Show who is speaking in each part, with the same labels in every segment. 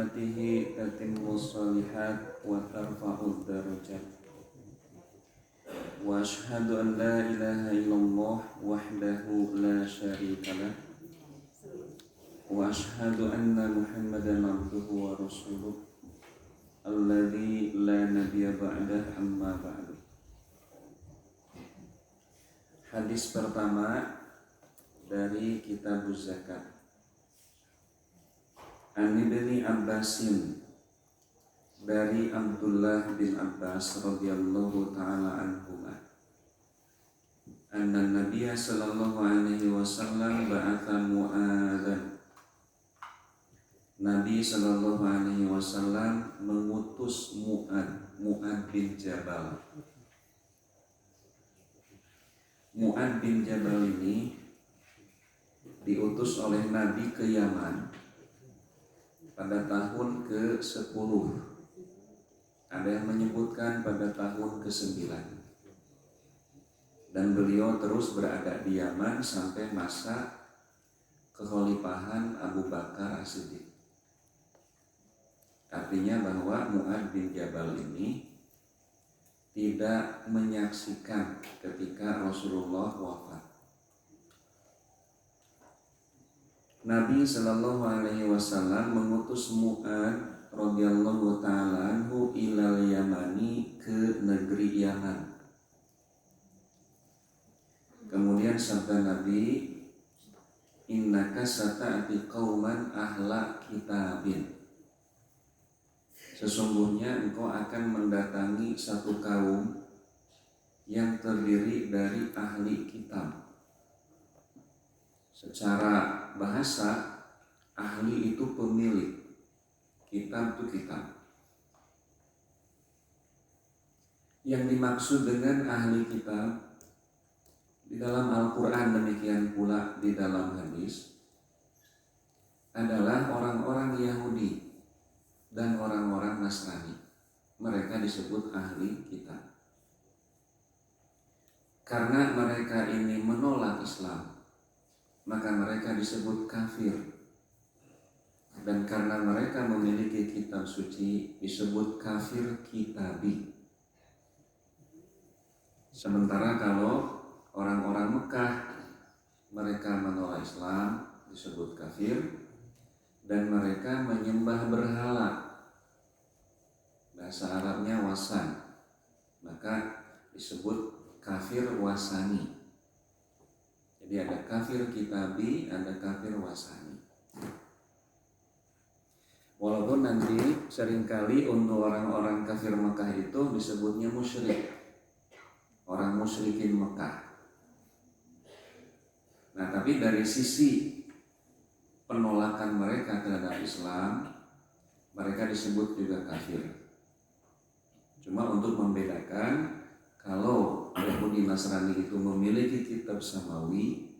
Speaker 1: ni'matihi tatimmus shalihat wa tarfa'ud darajat. Wa asyhadu an la ilaha illallah wahdahu la syarika lah. Wa asyhadu anna Muhammadan abduhu wa rasuluh alladzi la nabiyya ba'dah, amma ba'du. Hadis pertama dari kitab zakat. An Ibni Abbasin, dari Abdullah bin Abbas radhiyallahu taala anhuma, anna Nabiya sallallahu alaihi wasallam ba'atha Mu'adzan. Nabi sallallahu alaihi wasallam mengutus Mu'ad bin Jabal. Mu'ad bin Jabal ini diutus oleh Nabi ke Yaman pada tahun ke-10. Ada yang menyebutkan pada tahun ke-9. Dan beliau terus berada di Yaman sampai masa kekhalifahan Abu Bakar As-Siddiq. Artinya bahwa Mu'ad bin Jabal ini tidak menyaksikan ketika Rasulullah wafat. Nabi sallallahu alaihi wasallam mengutus Mu'ad radhiyallahu ta'ala anhu ilal Yamani, ke negeri Yaman. Kemudian sabda Nabi, innaka sata'ati qauman ahla kitabin. Sesungguhnya engkau akan mendatangi satu kaum yang terdiri dari ahli kitab. Secara bahasa, ahli itu pemilik, kitab itu kitab. Yang dimaksud dengan ahli kitab di dalam Al-Quran, demikian pula di dalam hadis, adalah orang-orang Yahudi dan orang-orang Nasrani. Mereka disebut ahli kitab karena mereka ini menolak Islam, maka mereka disebut kafir. Dan karena mereka memiliki kitab suci, disebut kafir kitabi. Sementara kalau orang-orang Mekah, mereka menolak Islam, disebut kafir. Dan mereka menyembah berhala, bahasa Arabnya wasan, maka disebut kafir wasani. Jadi ada kafir kitabi, ada kafir wasani. Walaupun nanti seringkali untuk orang-orang kafir Mekah itu disebutnya musyrik, orang musyrikin Mekah. Nah, tapi dari sisi penolakan mereka terhadap Islam, mereka disebut juga kafir. Cuma untuk membedakan, kalau Yahudi Nasrani itu memiliki kitab samawi,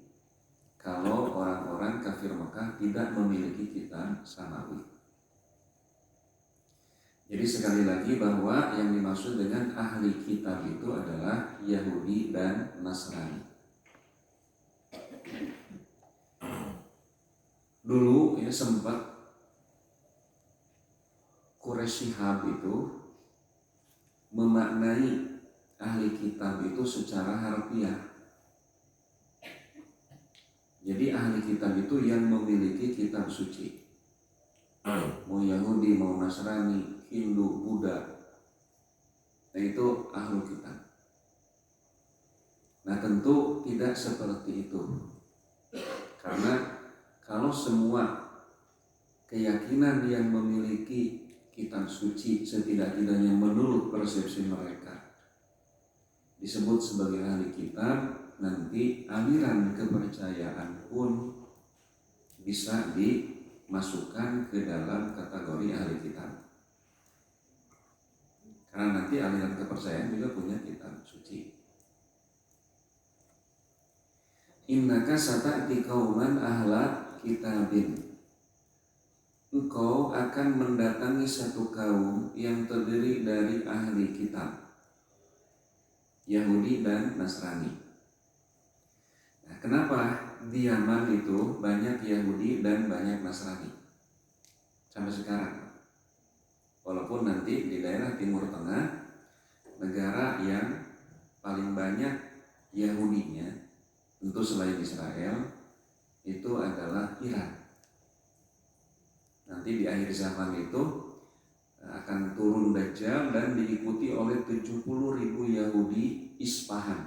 Speaker 1: kalau orang-orang kafir Mekah tidak memiliki kitab samawi. Jadi sekali lagi bahwa yang dimaksud dengan ahli kitab itu adalah Yahudi dan Nasrani. Dulu ya sempat Quraisy Shihab itu memaknai ahli kitab itu secara harfiah. Jadi ahli kitab itu yang memiliki kitab suci, mau Yahudi, mau Nasrani, Hindu, Buddha, nah itu ahli kitab. Nah tentu tidak seperti itu, karena kalau semua keyakinan yang memiliki kitab suci setidak-tidaknya menurut persepsi mereka disebut sebagai ahli kitab, nanti aliran kepercayaan pun bisa dimasukkan ke dalam kategori ahli kitab. Karena nanti aliran kepercayaan juga punya kitab suci. Innaka sata'ti qauman ahla kitabin. Engkau akan mendatangi satu kaum yang terdiri dari ahli kitab, Yahudi dan Nasrani. Nah, kenapa di Yaman itu banyak Yahudi dan banyak Nasrani sampai sekarang? Walaupun nanti di daerah Timur Tengah, negara yang paling banyak Yahudinya tentu selain Israel itu adalah Iran. Nanti di akhir zaman itu akan turun Dajjal dan diikuti oleh 70.000 Yahudi Isfahan.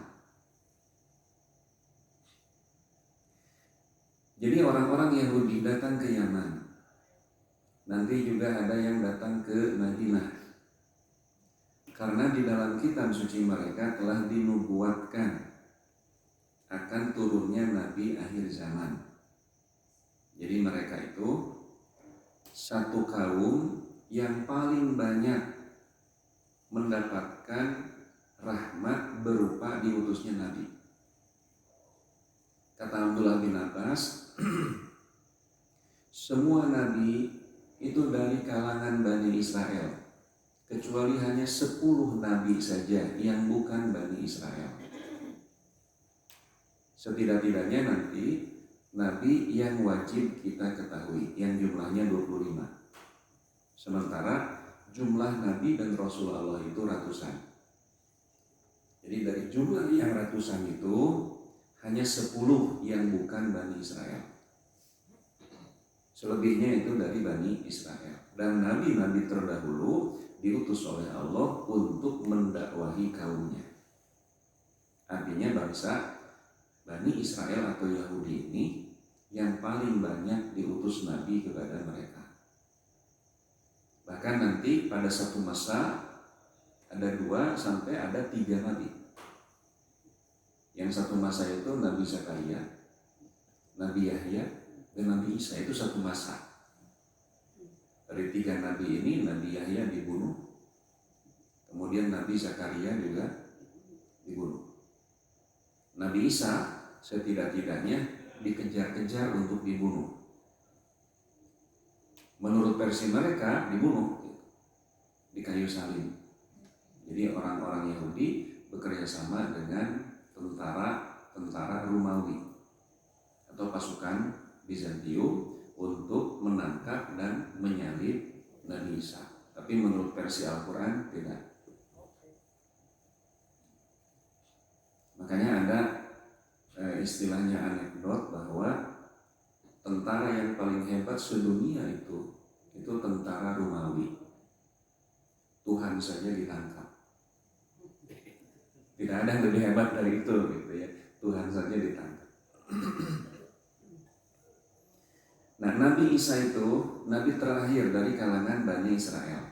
Speaker 1: Jadi orang-orang Yahudi datang ke Yaman. Nanti juga ada yang datang ke Madinah. Karena di dalam kitab suci mereka telah dinubuatkan akan turunnya Nabi akhir zaman. Jadi mereka itu satu kaum yang paling banyak mendapatkan rahmat berupa diutusnya Nabi. Kata Abdullah bin Abbas, semua Nabi itu dari kalangan Bani Israel, kecuali hanya 10 Nabi saja yang bukan Bani Israel. Setidak-tidaknya nanti Nabi yang wajib kita ketahui, yang jumlahnya 25. Sementara jumlah Nabi dan Rasul Allah itu ratusan. Jadi dari jumlah yang ratusan itu hanya 10 yang bukan Bani Israel. Selebihnya itu dari Bani Israel. Dan Nabi-Nabi terdahulu diutus oleh Allah untuk mendakwahi kaumnya. Artinya bangsa Bani Israel atau Yahudi ini yang paling banyak diutus Nabi kepada mereka. Bahkan nanti pada satu masa ada 2 sampai ada 3 Nabi. Yang satu masa itu Nabi Zakaria, Nabi Yahya, dan Nabi Isa. Itu satu masa. Dari 3 Nabi ini Nabi Yahya dibunuh, kemudian Nabi Zakaria juga dibunuh. Nabi Isa setidak-tidaknya dikejar-kejar untuk dibunuh. Menurut versi mereka dibunuh di kayu salib. Jadi orang-orang Yahudi bekerja sama dengan tentara Romawi atau pasukan Bizantium untuk menangkap dan menyalib Nabi Isa. Tapi menurut versi Al-Quran tidak. Makanya ada istilahnya anekdot bahwa tentara yang paling hebat sedunia itu tentara Romawi. Tuhan saja ditangkap. Tidak ada yang lebih hebat dari itu, gitu ya. Tuhan saja ditangkap. Nah, Nabi Isa itu Nabi terakhir dari kalangan Bani Israel.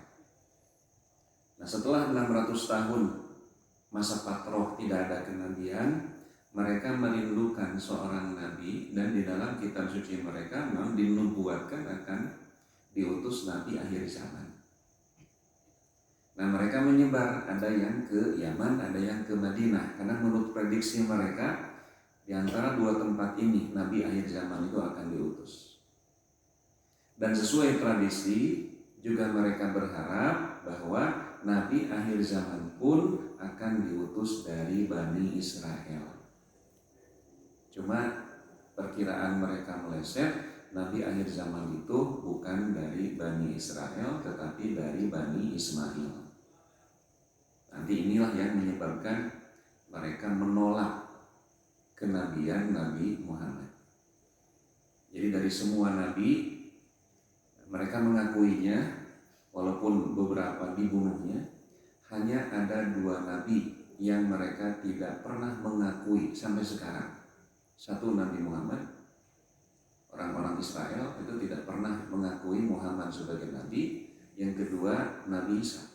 Speaker 1: Nah, setelah 600 tahun masa patroh tidak ada kenabian, mereka merindukan seorang nabi, dan di dalam kitab suci mereka memang dinubuatkan akan diutus nabi akhir zaman. Nah, mereka menyebar, ada yang ke Yaman, ada yang ke Madinah, karena menurut prediksi mereka di antara 2 tempat ini nabi akhir zaman itu akan diutus. Dan sesuai tradisi juga mereka berharap bahwa nabi akhir zaman pun akan diutus dari Bani Israel. Cuma perkiraan mereka meleset, nabi akhir zaman itu bukan dari Bani Israel tetapi dari Bani Ismail. Nanti inilah yang menyebabkan mereka menolak kenabian Nabi Muhammad. Jadi dari semua nabi mereka mengakuinya, walaupun beberapa dibunuhnya, hanya ada 2 nabi yang mereka tidak pernah mengakui sampai sekarang. Satu Nabi Muhammad, orang-orang Israel itu tidak pernah mengakui Muhammad sebagai nabi. Yang kedua Nabi Isa,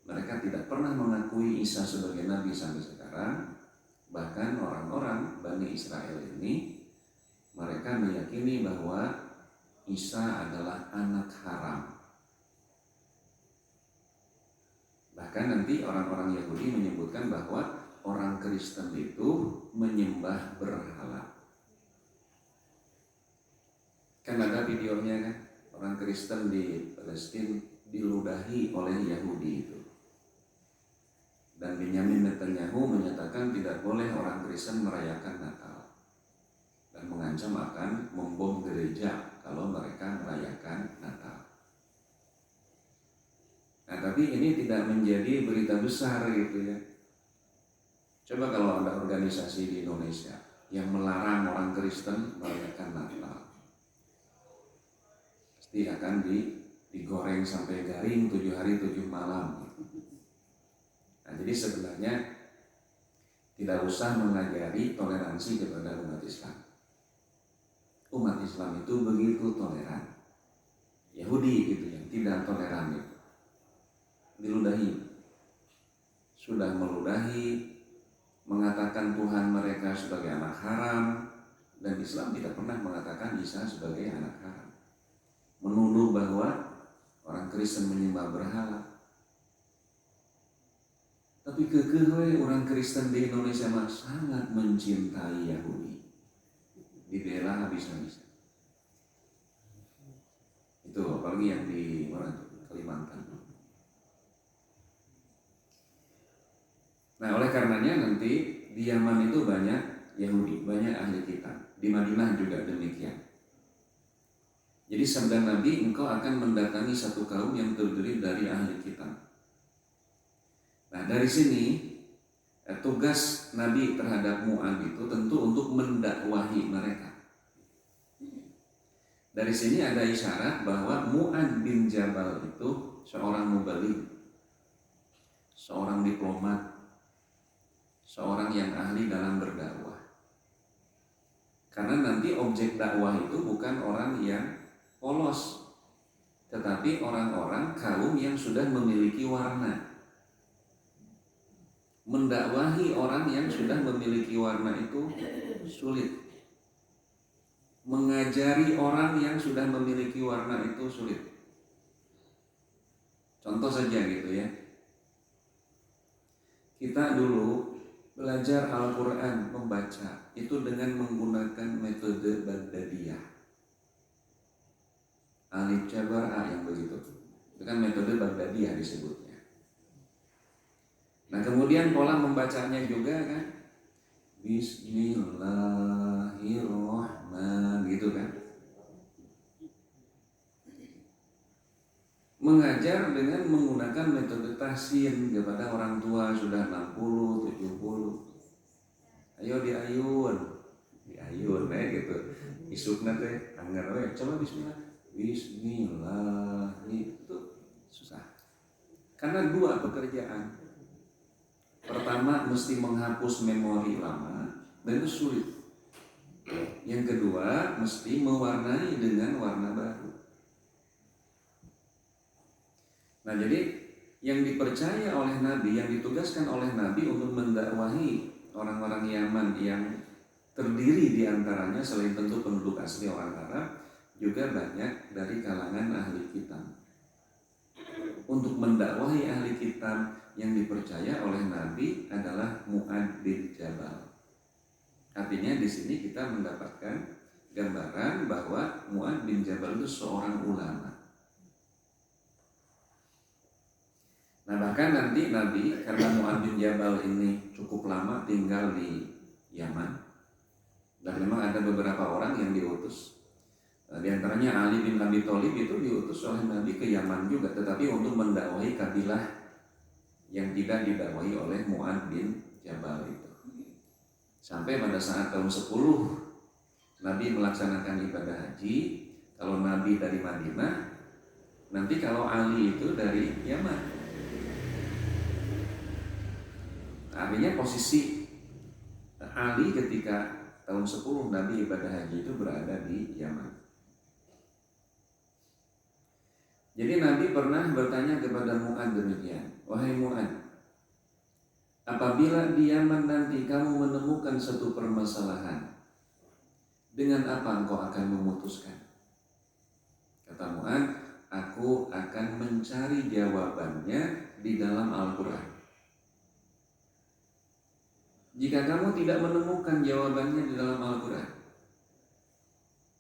Speaker 1: mereka tidak pernah mengakui Isa sebagai nabi sampai sekarang. Bahkan orang-orang Bani Israel ini mereka meyakini bahwa Isa adalah anak haram. Bahkan nanti orang-orang Yahudi menyebutkan bahwa orang Kristen itu menyembah berhala. Kan ada videonya kan, orang Kristen di Palestina diludahi oleh Yahudi itu. Dan Benyamin Netanyahu menyatakan tidak boleh orang Kristen merayakan Natal, dan mengancam akan membom gereja kalau mereka merayakan Natal. tapi ini tidak menjadi berita besar gitu ya. Coba kalau ada organisasi di Indonesia yang melarang orang Kristen merayakan Natal, pasti akan digoreng sampai garing 7 hari 7 malam. Nah, jadi sebenarnya tidak usah mengajari toleransi kepada umat Islam. Umat Islam itu begitu toleran. Yahudi gitu yang tidak toleran itu diludahi, sudah meludahi, mengatakan Tuhan mereka sebagai anak haram, dan Islam tidak pernah mengatakan Isa sebagai anak haram. Menuduh bahwa orang Kristen menyembah berhala. Tapi kekeh orang Kristen di Indonesia mah sangat mencintai Yahudi, dibela habis-habisan. Itu apalagi yang di Kalimantan. Nah, oleh karenanya nanti di Yaman itu banyak Yahudi, banyak ahli kitab. Di Madinah juga demikian. Jadi sabda Nabi, engkau akan mendatangi satu kaum yang terdiri dari ahli kitab. Nah, dari sini tugas Nabi terhadap Mu'adz itu tentu untuk mendakwahi mereka. Dari sini ada isyarat bahwa Mu'adz bin Jabal itu seorang mubaligh, seorang diplomat, seorang yang ahli dalam berdakwah. Karena nanti objek dakwah itu bukan orang yang polos, tetapi orang-orang kaum yang sudah memiliki warna. Mendakwahi orang yang sudah memiliki warna itu sulit. Mengajari orang yang sudah memiliki warna itu sulit. Contoh saja gitu ya. Kita dulu belajar Al-Quran, membaca itu dengan menggunakan metode Baghdadiyah, alif jabar A yang begitu. Itu kan metode Baghdadiyah disebutnya. Nah, kemudian pola membacanya juga kan Bismillahirrahmanirrahim gitu kan. Mengajar dengan menggunakan metode tahsin kepada orang tua sudah 60, 70. Ayo diayun gitu. Isukna teh anggar we, coba bismillah. Bismillah itu susah. Karena dua pekerjaan. Pertama mesti menghapus memori lama dan itu sulit. Yang kedua mesti mewarnai dengan warna baru. Nah, jadi yang dipercaya oleh Nabi, yang ditugaskan oleh Nabi untuk mendakwahi orang-orang Yaman yang terdiri diantaranya selain tentu penduduk asli orang Arab, juga banyak dari kalangan ahli kitab. Untuk mendakwahi ahli kitab yang dipercaya oleh Nabi adalah Mu'adz bin Jabal. Artinya di sini kita mendapatkan gambaran bahwa Mu'adz bin Jabal itu seorang ulama. Nah, bahkan nanti Nabi, karena Mu'adz bin Jabal ini cukup lama tinggal di Yaman, dan memang ada beberapa orang yang diutus. Di antaranya Ali bin Abi Thalib itu diutus oleh Nabi ke Yaman juga, tetapi untuk mendakwahi kabilah yang tidak didakwahi oleh Mu'adz bin Jabal itu. Sampai pada saat tahun 10 Nabi melaksanakan ibadah haji. Kalau Nabi dari Madinah, nanti kalau Ali itu dari Yaman. Artinya posisi Ali ketika tahun 10 Nabi ibadah haji itu berada di Yaman. Jadi Nabi pernah bertanya kepada Mu'adz demikian, wahai Mu'adz, apabila di Yaman nanti kamu menemukan satu permasalahan, dengan apa engkau akan memutuskan? Kata Mu'adz, aku akan mencari jawabannya di dalam Al-Quran. Jika kamu tidak menemukan jawabannya di dalam Al-Quran,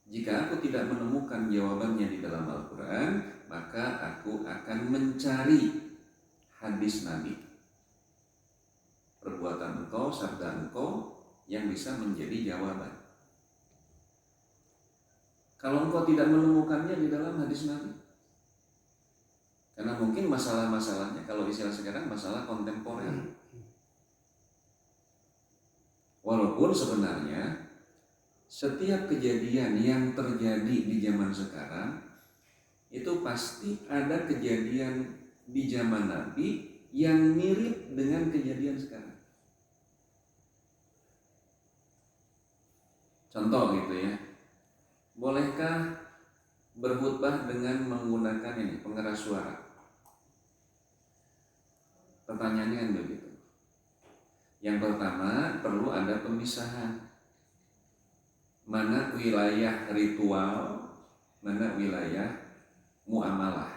Speaker 1: jika aku tidak menemukan jawabannya di dalam Al-Quran, maka aku akan mencari hadis Nabi, perbuatan engkau, sabda engkau yang bisa menjadi jawaban. Kalau engkau tidak menemukannya di dalam hadis Nabi, Karena mungkin masalah-masalahnya kalau istilah sekarang masalah kontemporer. Walaupun sebenarnya setiap kejadian yang terjadi di zaman sekarang itu pasti ada kejadian di zaman Nabi yang mirip dengan kejadian sekarang. Contoh gitu ya, bolehkah berkhutbah dengan menggunakan ini pengeras suara? Pertanyaannya kan begitu. Yang pertama, perlu ada pemisahan. Mana wilayah ritual, mana wilayah muamalah.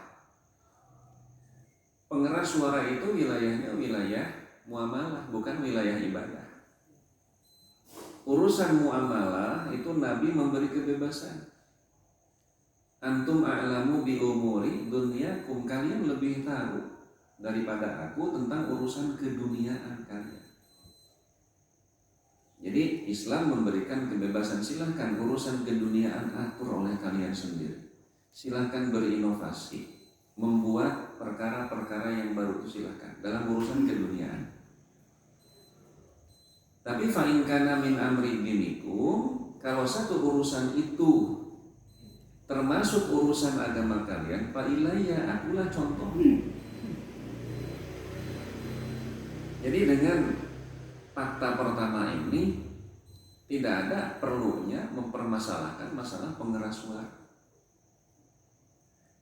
Speaker 1: Pengeras suara itu wilayahnya wilayah muamalah, bukan wilayah ibadah. Urusan muamalah itu Nabi memberi kebebasan. Antum a'lamu bi umuri dunyakum, kalian lebih tahu daripada aku tentang urusan keduniaan kalian. Jadi Islam memberikan kebebasan, silahkan urusan keduniaan atur oleh kalian sendiri. Silahkan berinovasi, membuat perkara-perkara yang baru itu silahkan dalam urusan keduniaan. Tapi fa'in kana min amri dinikum, kalau satu urusan itu termasuk urusan agama kalian, fa ilayya, akulah contohnya. Jadi dengan fakta pertama ini tidak ada perlunya mempermasalahkan masalah pengeras suara.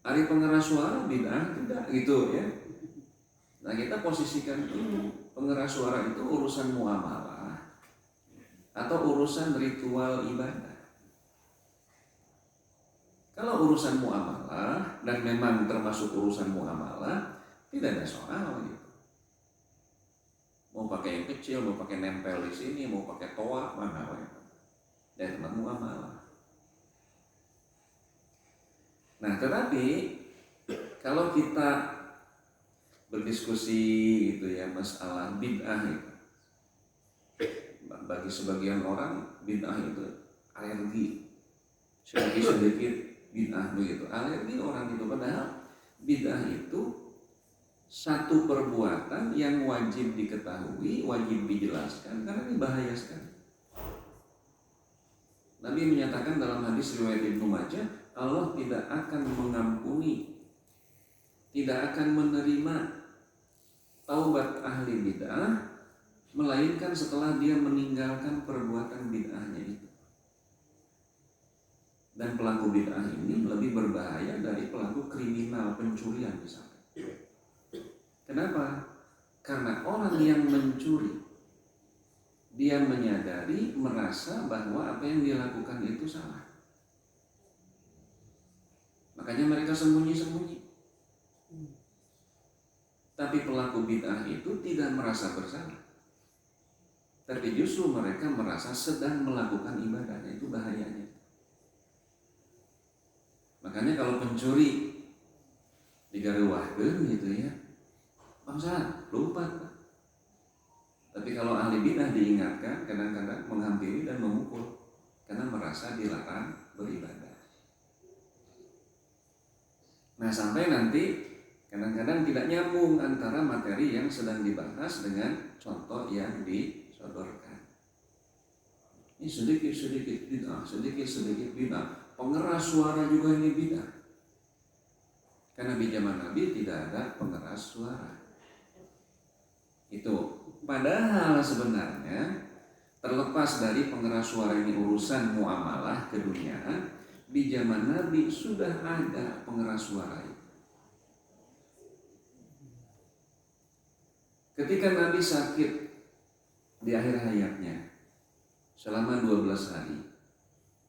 Speaker 1: Ari pengeras suara bid'ah tidak gitu ya. Nah kita posisikan dulu pengeras suara itu urusan muamalah atau urusan ritual ibadah. Kalau urusan muamalah dan memang termasuk urusan muamalah, tidak ada soal gitu. Mau pakai yang kecil, mau pakai nempel di sini, mau pakai toa, mana ya. Dan teman muamalah. Nah, tetapi kalau kita berdiskusi gitu ya masalah bid'ah itu, bagi sebagian orang bid'ah itu alergi, sedikit bid'ah begitu, alergi orang itu, padahal bid'ah itu satu perbuatan yang wajib diketahui, wajib dijelaskan karena ini bahaya sekali. Nabi menyatakan dalam hadis riwayat Ibnu Majah, Allah tidak akan mengampuni, tidak akan menerima taubat ahli bid'ah melainkan setelah dia meninggalkan perbuatan bid'ahnya itu. Dan pelaku bid'ah ini lebih berbahaya dari pelaku kriminal pencurian misalnya. Kenapa? Karena orang yang mencuri, dia menyadari, merasa bahwa apa yang dia lakukan itu salah. Makanya mereka sembunyi-sembunyi. Tapi pelaku bid'ah itu tidak merasa bersalah. Tapi justru mereka merasa sedang melakukan ibadahnya, itu bahayanya. Makanya kalau pencuri digaruahkeun gitu ya, bangsa lupa. Tapi kalau ahli bidah diingatkan, kadang-kadang menghampiri dan memukul karena merasa dilarang beribadah. Nah sampai nanti kadang-kadang tidak nyambung antara materi yang sedang dibahas dengan contoh yang disodorkan. Ini sedikit-sedikit bidah, sedikit-sedikit bidah. Pengeras suara juga ini bidah. Karena di zaman Nabi tidak ada pengeras suara. Itu padahal sebenarnya terlepas dari pengeras suara ini urusan muamalah keduniaan, di zaman Nabi sudah ada pengeras suara itu. Ketika Nabi sakit di akhir hayatnya selama 12 hari,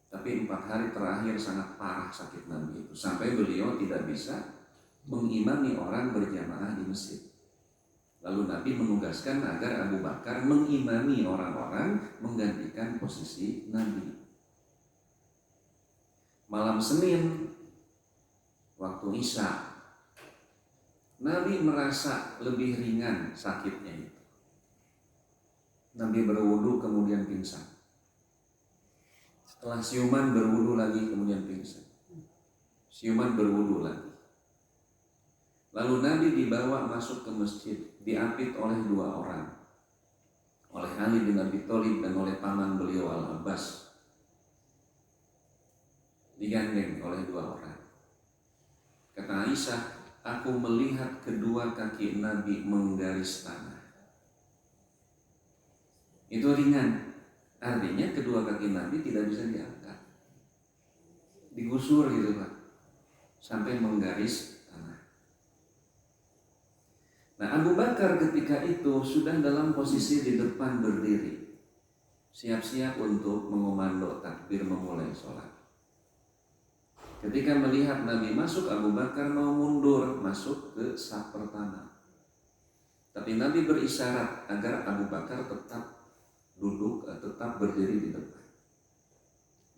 Speaker 1: tapi 4 hari terakhir sangat parah sakit Nabi itu, sampai beliau tidak bisa mengimami orang berjamaah di masjid. Lalu Nabi menugaskan agar Abu Bakar mengimami orang-orang, menggantikan posisi Nabi. Malam Senin, waktu Isya, Nabi merasa lebih ringan sakitnya itu. Nabi berwudu kemudian pingsan. Setelah siuman berwudu lagi kemudian pingsan. Siuman berwudu lagi. Lalu Nabi dibawa masuk ke masjid, diapit oleh dua orang, oleh Ali bin Abi Thalib dan oleh paman beliau Al-Abbas. Digandeng oleh dua orang. Kata Aisyah, aku melihat kedua kaki Nabi menggaris tanah. Itu ringan. Artinya kedua kaki Nabi tidak bisa diangkat. Digusur gitu Pak. Sampai menggaris tanah. Nah, Abu Bakar ketika itu sudah dalam posisi di depan berdiri. Siap-siap untuk mengomando takbir memulai sholat. Ketika melihat Nabi masuk, Abu Bakar mau mundur masuk ke saf pertama. Tapi Nabi berisyarat agar Abu Bakar tetap duduk, tetap berdiri di depan.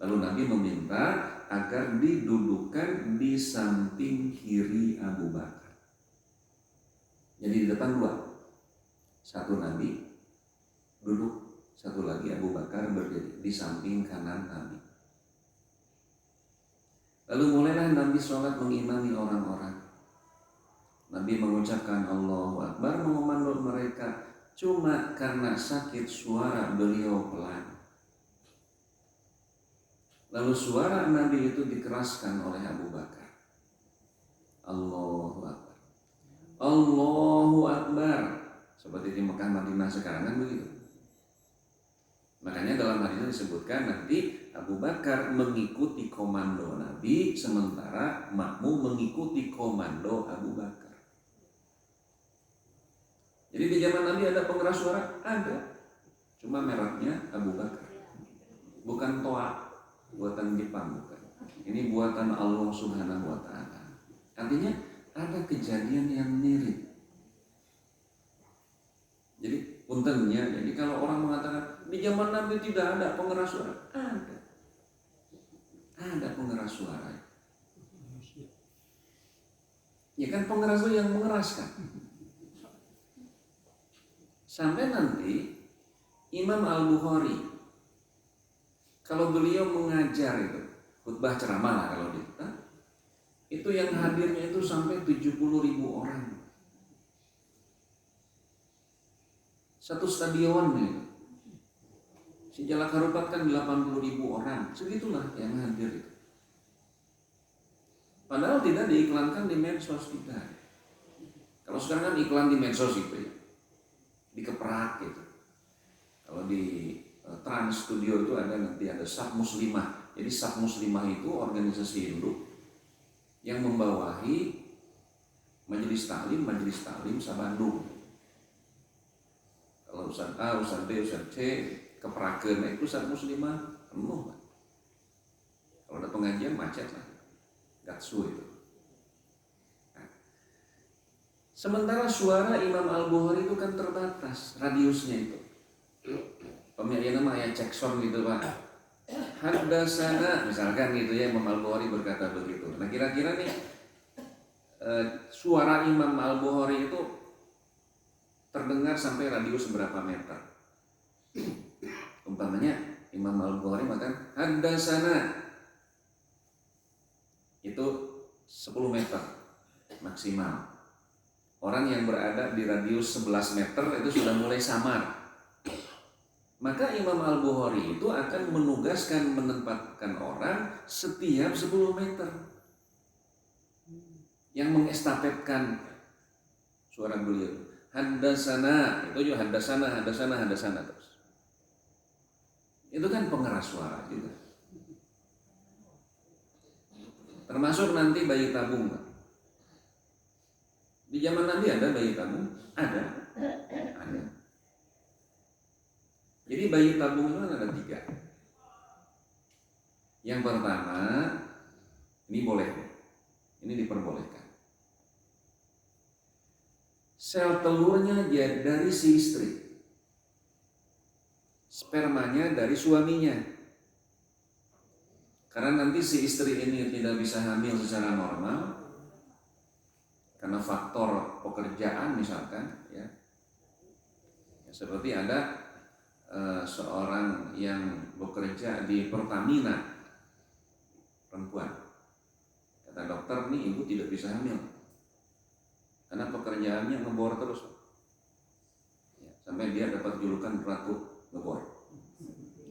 Speaker 1: Lalu Nabi meminta agar didudukkan di samping kiri Abu Bakar. Jadi di depan dua. Satu Nabi duduk, satu lagi Abu Bakar berdiri di samping kanan Nabi. Lalu mulailah Nabi sholat mengimami orang-orang. Nabi mengucapkan Allahu Akbar, mengomando mereka. Cuma karena sakit suara beliau pelan. Lalu suara Nabi itu dikeraskan oleh Abu Bakar. Allahu Akbar, Allahu Akbar. Seperti di Mekah Madinah sekarang kan begitu. Makanya dalam hadis disebutkan nanti Abu Bakar mengikuti komando Nabi, sementara makmum mengikuti komando Abu Bakar. Jadi di zaman Nabi ada pengeras suara? Ada. Cuma mereknya Abu Bakar. Bukan toa, buatan Jepang, bukan. Ini buatan Allah Subhanahu wa Ta'ala. Artinya ada kejadian yang mirip. Jadi puntennya, jadi kalau orang mengatakan di zaman Nabi tidak ada pengeras suara, ada. Ada pengeras suara. Ya kan pengeras itu yang mengeraskan. Sampai nanti Imam Al-Bukhari, kalau beliau mengajar itu, khutbah ceramah lah kalau di kita, itu yang hadirnya itu sampai 70.000 orang. Satu stadion itu. Si Jalak Harupat kan 80.000 orang, segitulah yang hadir itu. Padahal tidak diiklankan di medsos kita. Kalau sekarang kan iklan di medsos itu ya, dikeprak gitu. Kalau di Trans Studio itu ada nanti ada Saf Muslimah. Jadi Saf Muslimah itu organisasi Hindu yang membawahi Majelis Taklim Sabandung. Kalau Ustaz A, Ustaz B, Ustaz C keprakeun itu Saf Muslimah penuh. Kalau ada pengajian macet lah. Gatsu itu. Nah, sementara suara Imam Al-Bukhari itu kan terbatas radiusnya itu. Pemiliknya nama ya cek sound gitu Pak. Haddatsana misalkan gitu ya, Imam Al-Bukhari berkata begitu. Nah kira-kira nih suara Imam Al-Bukhari itu terdengar sampai radius berapa meter? Umpamanya Imam Al-Bukhari makan haddatsana itu 10 meter maksimal. Orang yang berada di radius 11 meter itu sudah mulai samar. Maka Imam Al-Bukhari itu akan menugaskan menempatkan orang setiap 10 meter yang mengestafetkan suara beliau. Haddatsana, itu juga haddatsana terus. Itu kan pengeras suara juga. Termasuk nanti bayi tabung. Di zaman Nabi ada bayi tabung? Ada. Jadi bayi tabung itu ada 3. Yang pertama, ini boleh, ini diperbolehkan. Sel telurnya dari si istri, spermanya dari suaminya. Karena nanti si istri ini tidak bisa hamil secara normal karena faktor pekerjaan misalkan, ya seperti ada seorang yang bekerja di Pertamina, perempuan, kata dokter nih ibu tidak bisa hamil. karena pekerjaannya ngebor terus. Ya, sampai dia dapat julukan Ratu Ngebor.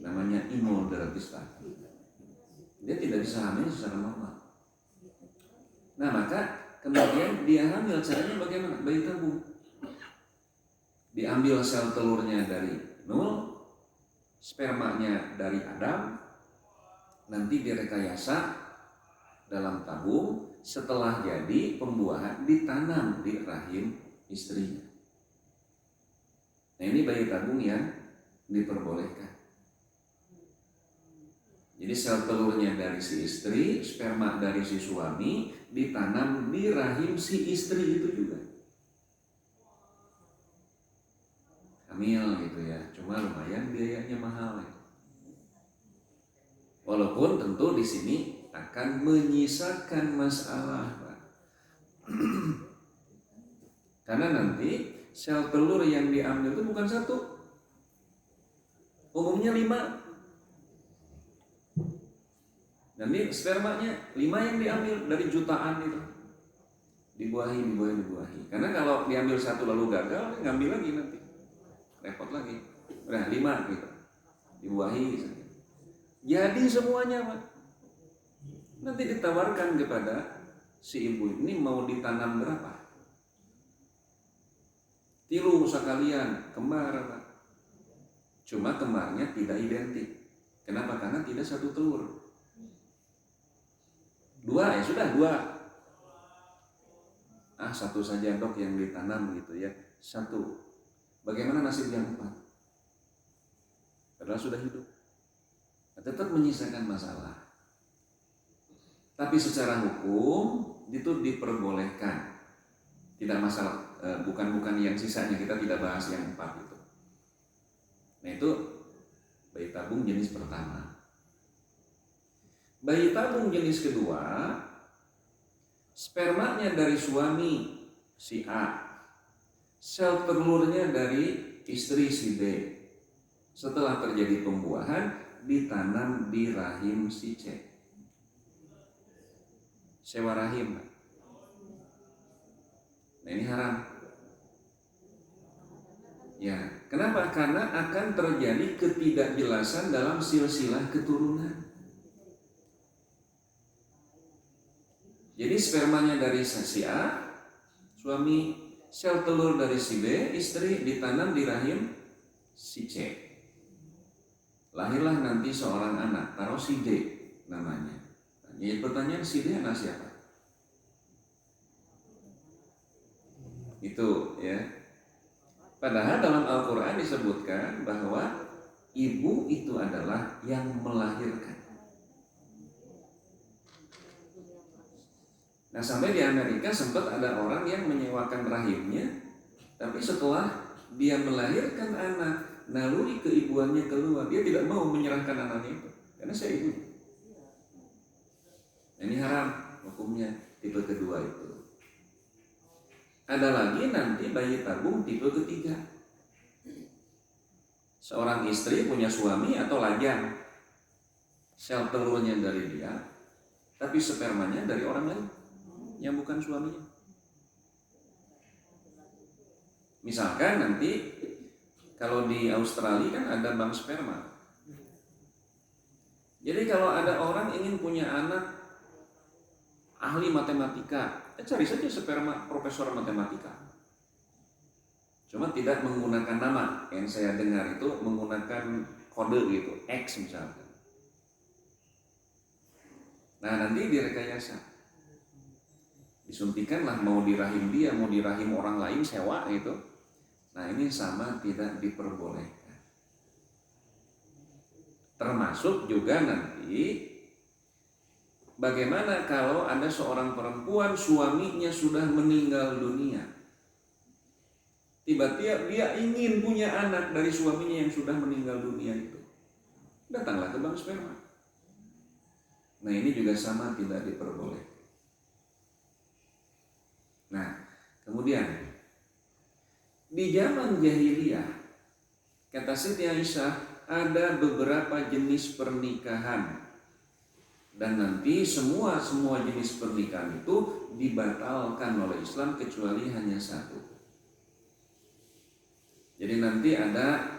Speaker 1: Namanya Imul Daratista. Dia tidak bisa hamil secara normal. Nah, maka kemudian dia hamil, caranya bagaimana? Bayi tabung. Diambil sel telurnya dari nol, spermanya dari Adam, nanti direkayasa dalam tabung, setelah jadi pembuahan ditanam di rahim istrinya. Nah, ini bayi tabung yang diperbolehkan. Jadi sel telurnya dari si istri, sperma dari si suami ditanam di rahim si istri itu juga. Hamil gitu ya, cuma lumayan biayanya mahal ya. Walaupun tentu di sini akan menyisakan masalah, Pak. Karena nanti sel telur yang diambil itu bukan satu, umumnya 5. Nanti spermanya 5 yang diambil dari jutaan itu, dibuahi. Karena kalau diambil satu lalu gagal, ngambil lagi nanti, repot lagi. Udah 5 gitu, dibuahi. Jadi semuanya, Pak. Nanti ditawarkan kepada si ibu ini mau ditanam berapa? 3 sekalian, kembar, Pak. Cuma kembarnya tidak identik. Kenapa? Karena tidak satu telur. 2 ya sudah 2. Satu saja dok yang ditanam gitu ya. 1. Bagaimana nasib yang 4? Padahal sudah hidup. Tetap menyisakan masalah. Tapi secara hukum itu diperbolehkan. Tidak masalah, bukan yang sisanya, kita tidak bahas yang 4 itu. Nah, itu bayi tabung jenis pertama. Bayi tabung jenis kedua, spermanya dari suami si A, sel telurnya dari istri si B. Setelah terjadi pembuahan, ditanam di rahim si C. Sewa rahim. Nah, ini haram. Ya, kenapa? Karena akan terjadi ketidakjelasan dalam silsilah keturunan. Jadi spermanya dari si A, suami, sel telur dari si B, istri, ditanam di rahim si C. Lahirlah nanti seorang anak, taruh si D namanya. Jadi pertanyaan, si D anak siapa? Itu ya. Padahal dalam Al-Quran disebutkan bahwa ibu itu adalah yang melahirkan. Nah, sampai di Amerika sempat ada orang yang menyewakan rahimnya, tapi setelah dia melahirkan anak, naluri keibuannya keluar, dia tidak mau menyerahkan anaknya itu, karena saya ibu. Ini haram hukumnya tipe kedua itu. Ada lagi nanti bayi tabung tipe ketiga. Seorang istri punya suami atau lajang, sel telurnya dari dia, tapi spermanya dari orang lain yang bukan suaminya. Misalkan nanti kalau di Australia kan ada bank sperma. Jadi kalau ada orang ingin punya anak ahli matematika, cari saja sperma profesor matematika. Cuma tidak menggunakan nama, yang saya dengar itu menggunakan kode gitu, X misalkan. Nah, nanti direkayasa. Disuntikanlah mau di rahim dia, mau di rahim orang lain sewa gitu. Nah, ini sama tidak diperbolehkan. Termasuk juga nanti bagaimana kalau ada seorang perempuan suaminya sudah meninggal dunia, tiba-tiba dia ingin punya anak dari suaminya yang sudah meninggal dunia itu, datanglah ke bank sperma. Nah, ini juga sama tidak diperbolehkan. Nah, kemudian di zaman jahiliyah, kata Siti Aisyah, ada beberapa jenis pernikahan. Dan nanti semua jenis pernikahan itu dibatalkan oleh Islam kecuali hanya satu. Jadi nanti ada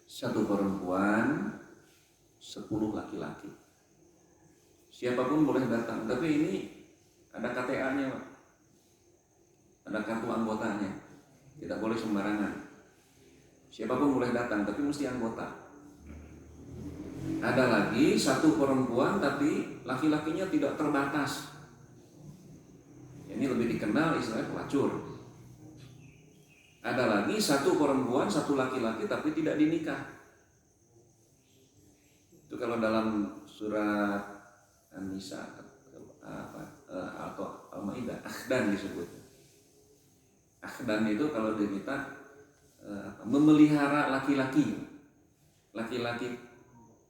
Speaker 1: 1 perempuan, 10 laki-laki. Siapapun boleh datang, tapi ini ada KTA-nya, Pak. Ada kartu anggotanya. Tidak boleh sembarangan. Siapapun boleh datang, tapi mesti anggota. Ada lagi 1 perempuan tapi laki-lakinya tidak terbatas. Ini lebih dikenal istilah pelacur. Ada lagi 1 perempuan, 1 laki-laki tapi tidak dinikah. Itu kalau dalam surat An-Nisa atau Al-Maidah, akhdan disebut. Akhdan itu kalau kita memelihara laki-laki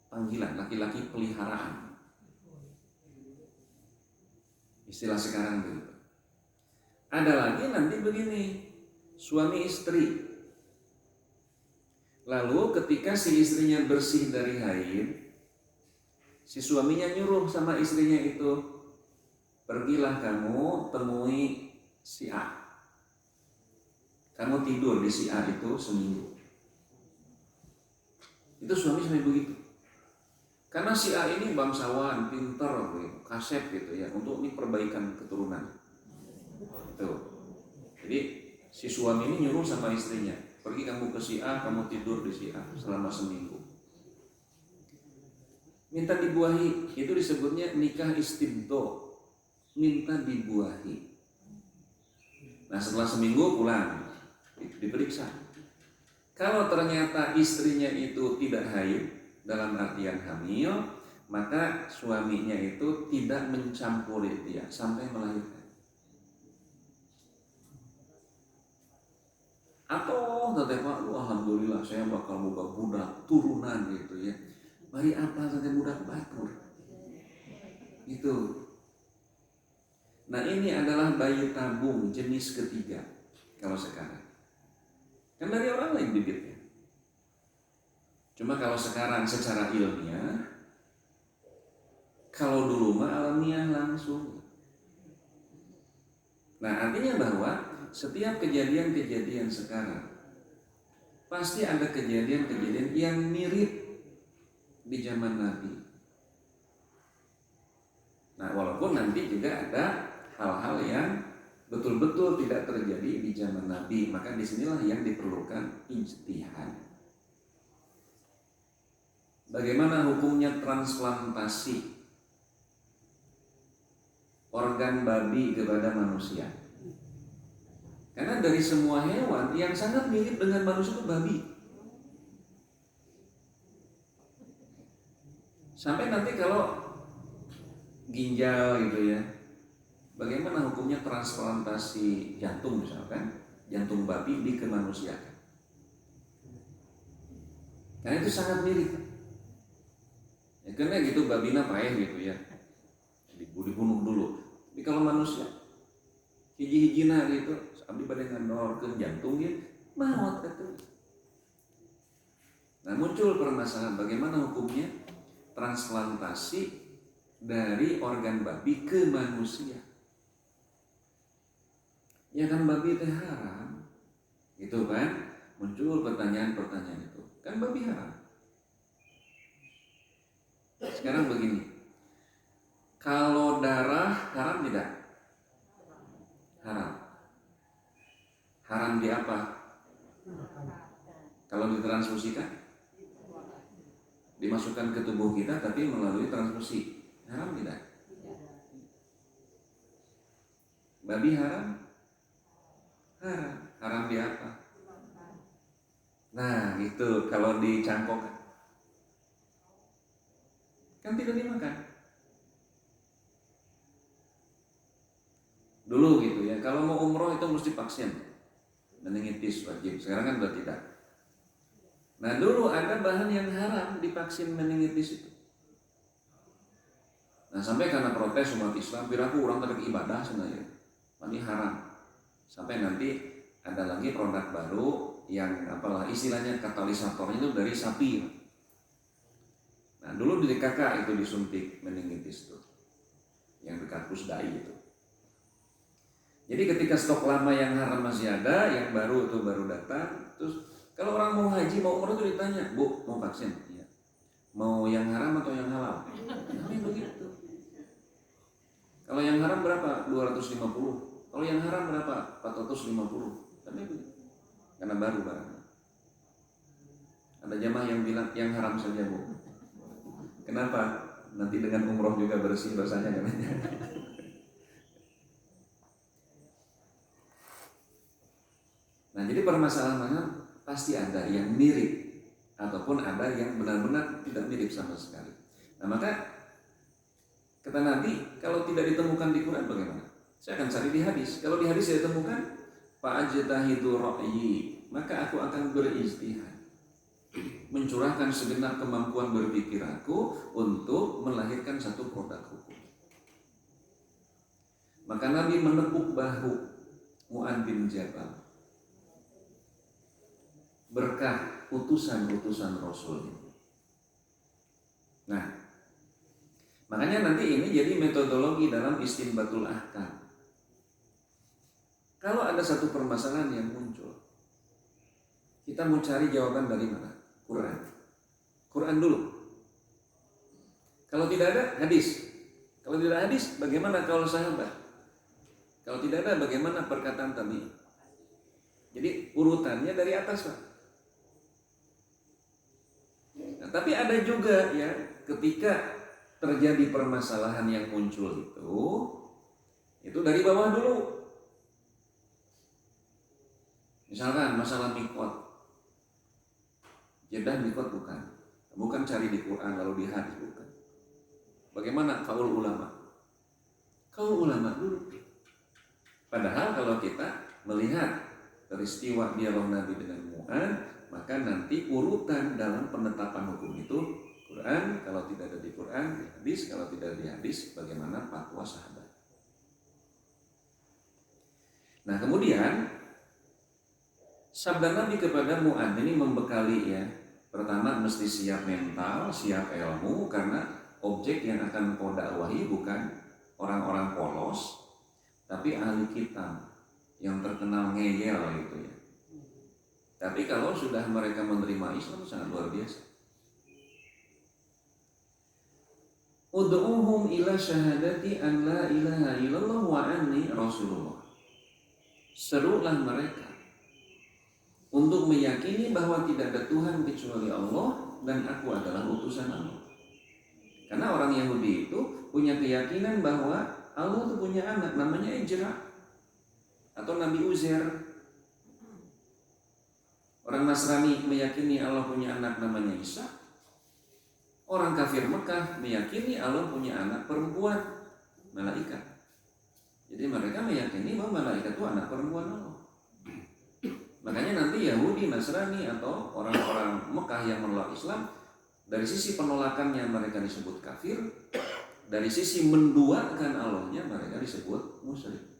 Speaker 1: panggilan, laki-laki peliharaan. Istilah sekarang begitu. Ada lagi nanti begini, suami istri. Lalu ketika si istrinya bersih dari haid, si suaminya nyuruh sama istrinya itu, pergilah kamu temui si A. Kamu tidur di si A itu seminggu. Itu suami sampai begitu. Karena si A ini bangsawan, pinter, kasep gitu ya, untuk ini perbaikan keturunan. Tuh. Jadi si suami ini nyuruh sama istrinya, pergi kamu ke si A, kamu tidur di si A selama seminggu. Minta dibuahi, itu disebutnya nikah istibdo, minta dibuahi. Nah setelah seminggu pulang, diperiksa. Kalau ternyata istrinya itu tidak haid, dalam artian hamil, maka suaminya itu tidak mencampuri dia sampai melahirkan. Atau tetap alhamdulillah saya bakal buka budak turunan gitu ya. Mari apa saja budak batur. Itu. Nah ini adalah bayi tabung jenis ketiga kalau sekarang. Kan dari orang lain bibitnya. Cuma kalau sekarang secara ilmiah, kalau dulu mah alamiah langsung. Nah artinya bahwa setiap kejadian-kejadian sekarang pasti ada kejadian-kejadian yang mirip di zaman Nabi. Nah walaupun nanti juga ada hal-hal yang betul-betul tidak terjadi di zaman Nabi, maka disinilah yang diperlukan ijtihad. Bagaimana hukumnya transplantasi organ babi kepada manusia? Karena dari semua hewan yang sangat mirip dengan manusia itu babi. Sampai nanti kalau ginjal gitu ya, bagaimana hukumnya transplantasi jantung misalkan, jantung babi dikemanusiakan? Karena itu sangat mirip. Ya, karena gitu babina paeh gitu ya, dibunuh dulu. Tapi kalau manusia hiji-hijina gitu, abdi bade ngandorkeun jantung ya, maot atuh. Nah muncul permasalahan bagaimana hukumnya transplantasi dari organ babi ke manusia. Ya kan babi teh haram, gitu kan? Muncul pertanyaan-pertanyaan itu. Kan babi haram. Sekarang begini, kalau darah haram tidak? Haram. Haram di apa? Kalau ditransfusikan? Dimasukkan ke tubuh kita tapi melalui transfusi. Haram tidak? Babi haram? Haram. Haram di apa? Nah itu kalau dicangkok kan tidak dimakan. Dulu gitu ya, kalau mau umroh itu mesti vaksin meningitis wajib. Sekarang kan sudah tidak. Nah dulu ada bahan yang haram divaksin meningitis itu. Nah sampai karena protes umat Islam, piraku orang terkait ibadah sebenarnya, ini haram. Sampai nanti ada lagi produk baru yang apalah istilahnya katalisatornya itu dari sapi. Nah dulu di kakak itu disuntik meningitis tuh, yang dekat pusdai itu. Jadi ketika stok lama yang haram masih ada, yang baru itu baru datang. Terus kalau orang mau haji, mau umroh itu ditanya, Bu, mau vaksin? Iya. Mau yang haram atau yang halal? Namanya begitu. Kalau yang haram berapa? 250. Kalau yang haram berapa? 450. Namanya begitu. Karena baru barangnya. Ada jamaah yang bilang yang haram saja, Bu. Kenapa? Nanti dengan umroh juga bersih dosanya katanya. Nah jadi permasalahannya pasti ada yang mirip ataupun ada yang benar-benar tidak mirip sama sekali. Nah maka kata Nabi, kalau tidak ditemukan di Quran bagaimana? Saya akan cari di hadis. Kalau di hadis saya temukan fa'ajtahidu ra'yi, maka aku akan berijtihad, mencurahkan segenap kemampuan berpikir aku untuk melahirkan satu produk hukum. Maka Nabi menepuk bahu Mu'adz bin Jabal berkah utusan-utusan Rasul. Nah, makanya nanti ini jadi metodologi dalam istinbatul ahkam. Kalau ada satu permasalahan yang muncul, kita mau cari jawaban dari mana? Quran. Quran dulu. Kalau tidak ada, hadis. Kalau tidak hadis, bagaimana kaul sahabat? Kalau tidak ada, bagaimana perkataan tabi'in? Jadi urutannya dari atas, Pak. Nah, tapi ada juga ya ketika terjadi permasalahan yang muncul itu dari bawah dulu. Misalkan masalah mikot, Jeddah mikot bukan cari di Quran lalu di hadis, bukan. Bagaimana kaul ulama? Kaul ulama dulu. Padahal kalau kita melihat peristiwa dialog Nabi dengan Mu'adz, maka nanti urutan dalam penetapan hukum itu Quran, kalau tidak ada di Quran, di hadis, kalau tidak di hadis, bagaimana fatwa sahabat. Nah kemudian sabda Nabi kepada Mu'adz ini membekali ya, pertama mesti siap mental, siap ilmu, karena objek yang akan kau dakwahi bukan orang-orang polos, tapi ahli kitab yang terkenal ngeyel gitu ya. Tapi kalau sudah mereka menerima Islam sangat luar biasa. Ud'uhum ila syahadati an la ilaha illallah wa anni rasulullah. Serulah mereka untuk meyakini bahwa tidak ada Tuhan kecuali Allah dan aku adalah utusan Allah. Karena orang Yahudi itu punya keyakinan bahwa Allah itu punya anak namanya Ijra atau Nabi Uzair. Orang Nasrani meyakini Allah punya anak namanya Isa. Orang kafir Mekah meyakini Allah punya anak perempuan, malaikat. Jadi mereka meyakini bahwa malaikat itu anak perempuan Allah. Makanya nanti Yahudi, Nasrani atau orang-orang Mekah yang menolak Islam, dari sisi penolakannya mereka disebut kafir, dari sisi menduakan Allahnya mereka disebut musyrik.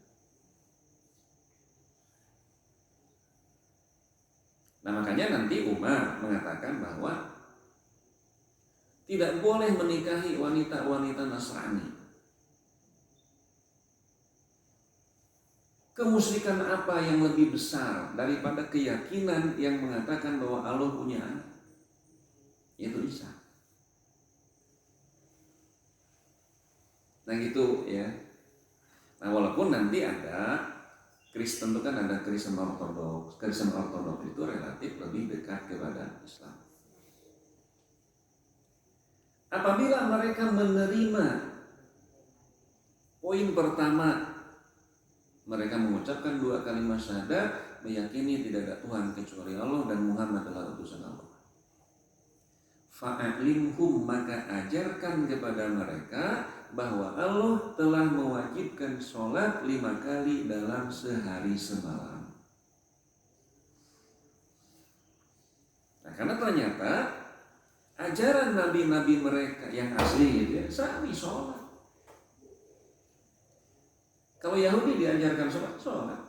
Speaker 1: Nah makanya nanti Umar mengatakan bahwa tidak boleh menikahi wanita-wanita Nasrani. Kemusyrikan apa yang lebih besar daripada keyakinan yang mengatakan bahwa Allah punya anak? Yaitu Isa. Nah gitu ya. Nah walaupun nanti ada Kristen itu kan ada Kristen Ortodoks. Kristen Ortodoks itu relatif lebih dekat kepada Islam. Apabila mereka menerima poin pertama, mereka mengucapkan 2 kalimat syahadat, meyakini tidak ada Tuhan kecuali Allah dan Muhammad adalah utusan Allah. Fa'alimhum, maka ajarkan kepada mereka bahwa Allah telah mewajibkan sholat 5 kali dalam sehari semalam. Nah, karena ternyata ajaran nabi-nabi mereka yang asli gitu ya, sami sholat. Kalau Yahudi diajarkan sholat.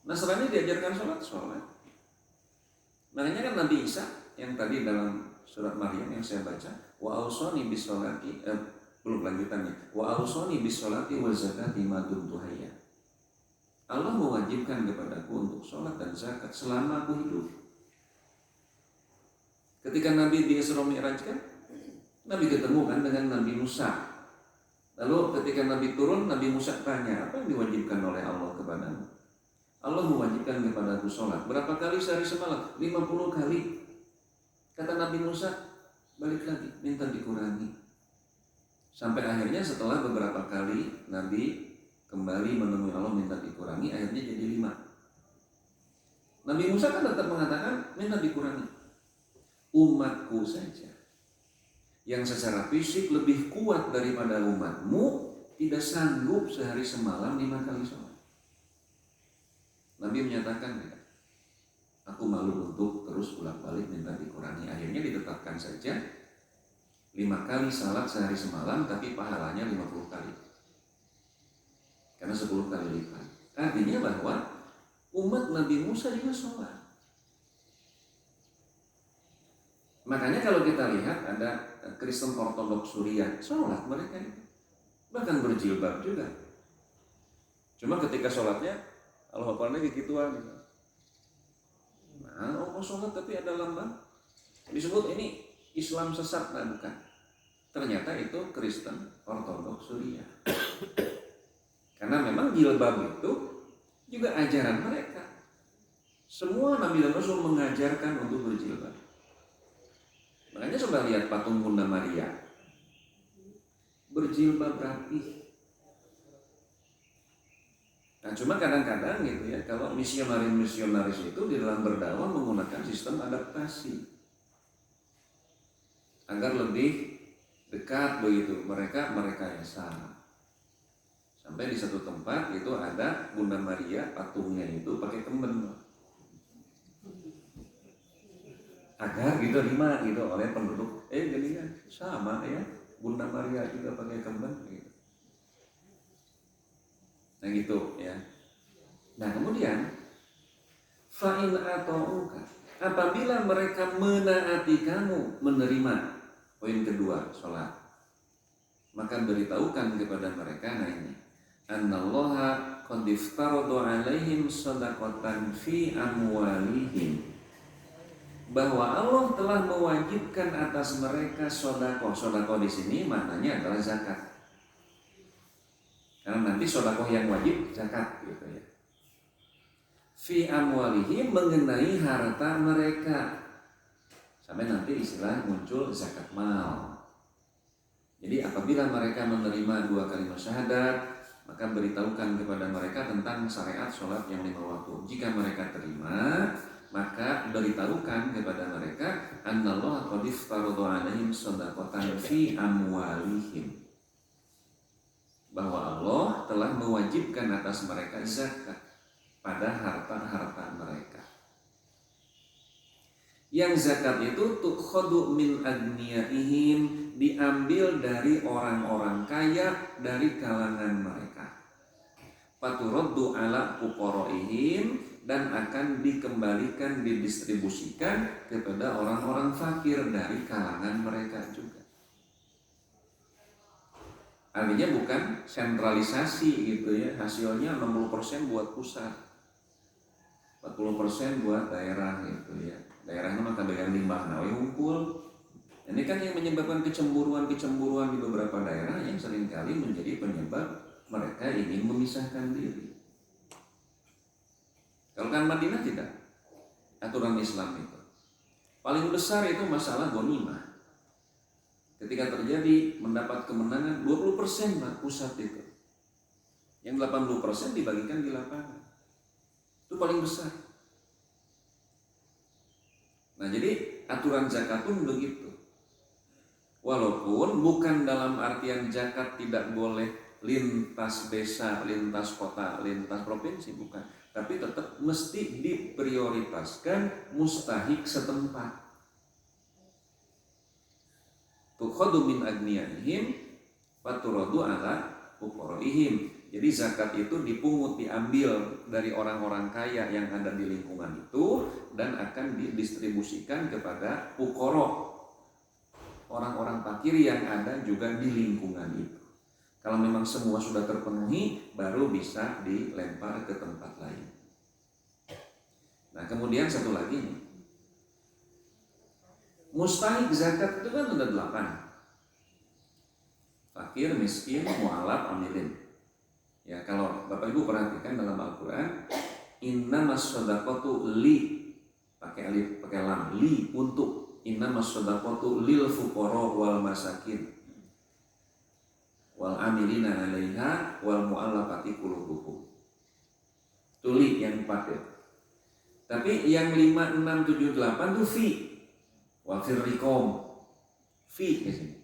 Speaker 1: Nasrani diajarkan sholat. Makanya kan Nabi Isa yang tadi dalam surat Maryam yang saya baca, wa ausani bisolati, belum lanjutannya, wa ausani bisolati wa zakati ma dumtu hayya. Allah mewajibkan kepadaku untuk sholat dan zakat selama aku hidup. Ketika Nabi di Isra Mi'raj kan, Nabi ketemu kan dengan Nabi Musa. Lalu ketika Nabi turun, Nabi Musa tanya, apa yang diwajibkan oleh Allah kepadamu? Allah mewajibkan kepadaku sholat. Berapa kali sehari semalam? 50 kali. Kata Nabi Musa, balik lagi, minta dikurangi. Sampai akhirnya setelah beberapa kali Nabi kembali menemui Allah minta dikurangi, akhirnya jadi 5. Nabi Musa kan tetap mengatakan minta dikurangi. Umatku saja yang secara fisik lebih kuat daripada umatmu tidak sanggup sehari semalam 5 kali sholat. Nabi menyatakan, aku malu untuk terus bolak-balik minta dikurangi. Akhirnya ditetapkan saja 5 kali salat sehari semalam, tapi pahalanya 50 kali. Karena 10 kali lipat. Artinya bahwa umat Nabi Musa juga sholat. Makanya kalau kita lihat ada Kristen Ortodoks Suriah, sholat mereka itu. Bahkan berjilbab juga. Cuma ketika sholatnya, Allah Akbarnya gituan. Nah, mau sholat tapi ada lambang. Disebut ini Islam sesat, nah bukan. Ternyata itu Kristen Ortodoks Suriah. Karena memang jilbab itu juga ajaran mereka. Semua Nabi dan Rasul mengajarkan untuk berjilbab. Makanya coba lihat patung Bunda Maria. Berjilbab rapi. Nah cuma kadang-kadang gitu ya, kalau misionaris itu di dalam berdakwah menggunakan sistem adaptasi. Agar lebih dekat begitu mereka yang sama. Sampai di satu tempat itu ada Bunda Maria, patungnya itu pakai kemben. Agar gitu 5 gitu oleh penduduk. Jadi kan sama ya, Bunda Maria juga pakai kemben gitu. Nah gitu ya. Nah kemudian fa'in atauka, apabila mereka menaati kamu, menerima. Poin kedua, sholat. Maka beritahukan kepada mereka, nah ini, annallaha qad iftarada 'alaihim shadaqatan fi amwalihim, bahwa Allah telah mewajibkan atas mereka sedekah. Sedekah di sini maknanya adalah zakat. Karena nanti sedekah yang wajib zakat gitu ya. Fi amwalihim, mengenai harta mereka. Sampai nanti istilah muncul zakat mal. Jadi apabila mereka menerima 2 kalimat syahadat, maka beritahukan kepada mereka tentang syariat sholat yang 5 waktu. Jika mereka terima, maka beritahukan kepada mereka annallaha qad iftarada 'alaihim shadaqatan fi amwalihim, bahwa Allah telah mewajibkan atas mereka zakat pada harta-harta mereka. Yang zakat itu tukhadu min agniyaihim, diambil dari orang-orang kaya dari kalangan mereka. Faturaddu ala fuqaraihim, dan akan dikembalikan, didistribusikan kepada orang-orang fakir dari kalangan mereka juga. Artinya bukan sentralisasi gitu ya, hasilnya 60% buat pusat, 40% buat daerah gitu ya. Daerahnya maka bagian limbah nawe hunkul. Ini kan yang menyebabkan kecemburuan di beberapa daerah yang seringkali menjadi penyebab mereka ingin memisahkan diri. Kalau kan Madinah tidak, aturan Islam itu paling besar itu masalah ghanimah. Ketika terjadi mendapat kemenangan 20% pusat itu, yang 80% dibagikan di lapangan. Itu paling besar. Nah jadi aturan zakat pun begitu. Walaupun bukan dalam artian zakat tidak boleh lintas desa, lintas kota, lintas provinsi, bukan. Tapi tetap mesti diprioritaskan mustahik setempat. Tukhadu min agniyaihim faturadu ala fuqaraihim. Jadi zakat itu dipungut, diambil dari orang-orang kaya yang ada di lingkungan itu dan akan didistribusikan kepada fuqara, orang-orang fakir yang ada juga di lingkungan itu. Kalau memang semua sudah terpenuhi, baru bisa dilempar ke tempat lain. Nah, kemudian satu lagi nih. Mustahik zakat itu kan ada 8. Fakir, miskin, mu'alaf, amilin. Ya, kalau Bapak Ibu perhatikan dalam Al-Quran, innamas shadaqatu li, pakai alif, pakai lam, li, untuk. Innamas shadaqatu lil fuqara wal masakin wal amilina 'alaiha wal mu'allafati qulubuhum. Tuli yang 4 ya. Tapi yang 5, 6, 7, 8 itu fi. Wa firriqom. Fi di sini.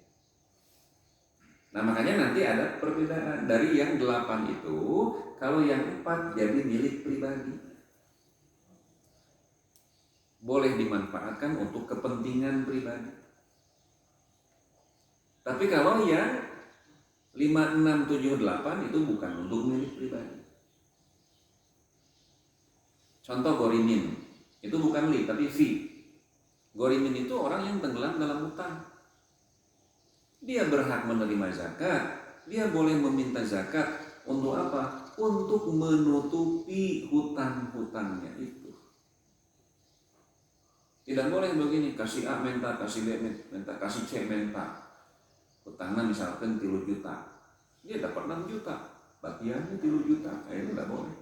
Speaker 1: Nah, makanya nanti ada perbedaan dari yang 8 itu, kalau yang 4 jadi milik pribadi. Boleh dimanfaatkan untuk kepentingan pribadi. Tapi kalau yang 5, 6, 7, 8 itu bukan untuk milik pribadi. Contoh gorimin, itu bukan li tapi fi. Gorimin itu orang yang tenggelam dalam hutang. Dia berhak menerima zakat, dia boleh meminta zakat untuk apa? Untuk menutupi hutang-hutangnya itu. Tidak boleh begini, kasih A minta, kasih B minta, kasih C minta. Hutangnya misalkan 3 juta, dia dapat 6 juta, bagiannya 3 juta, itu tidak boleh.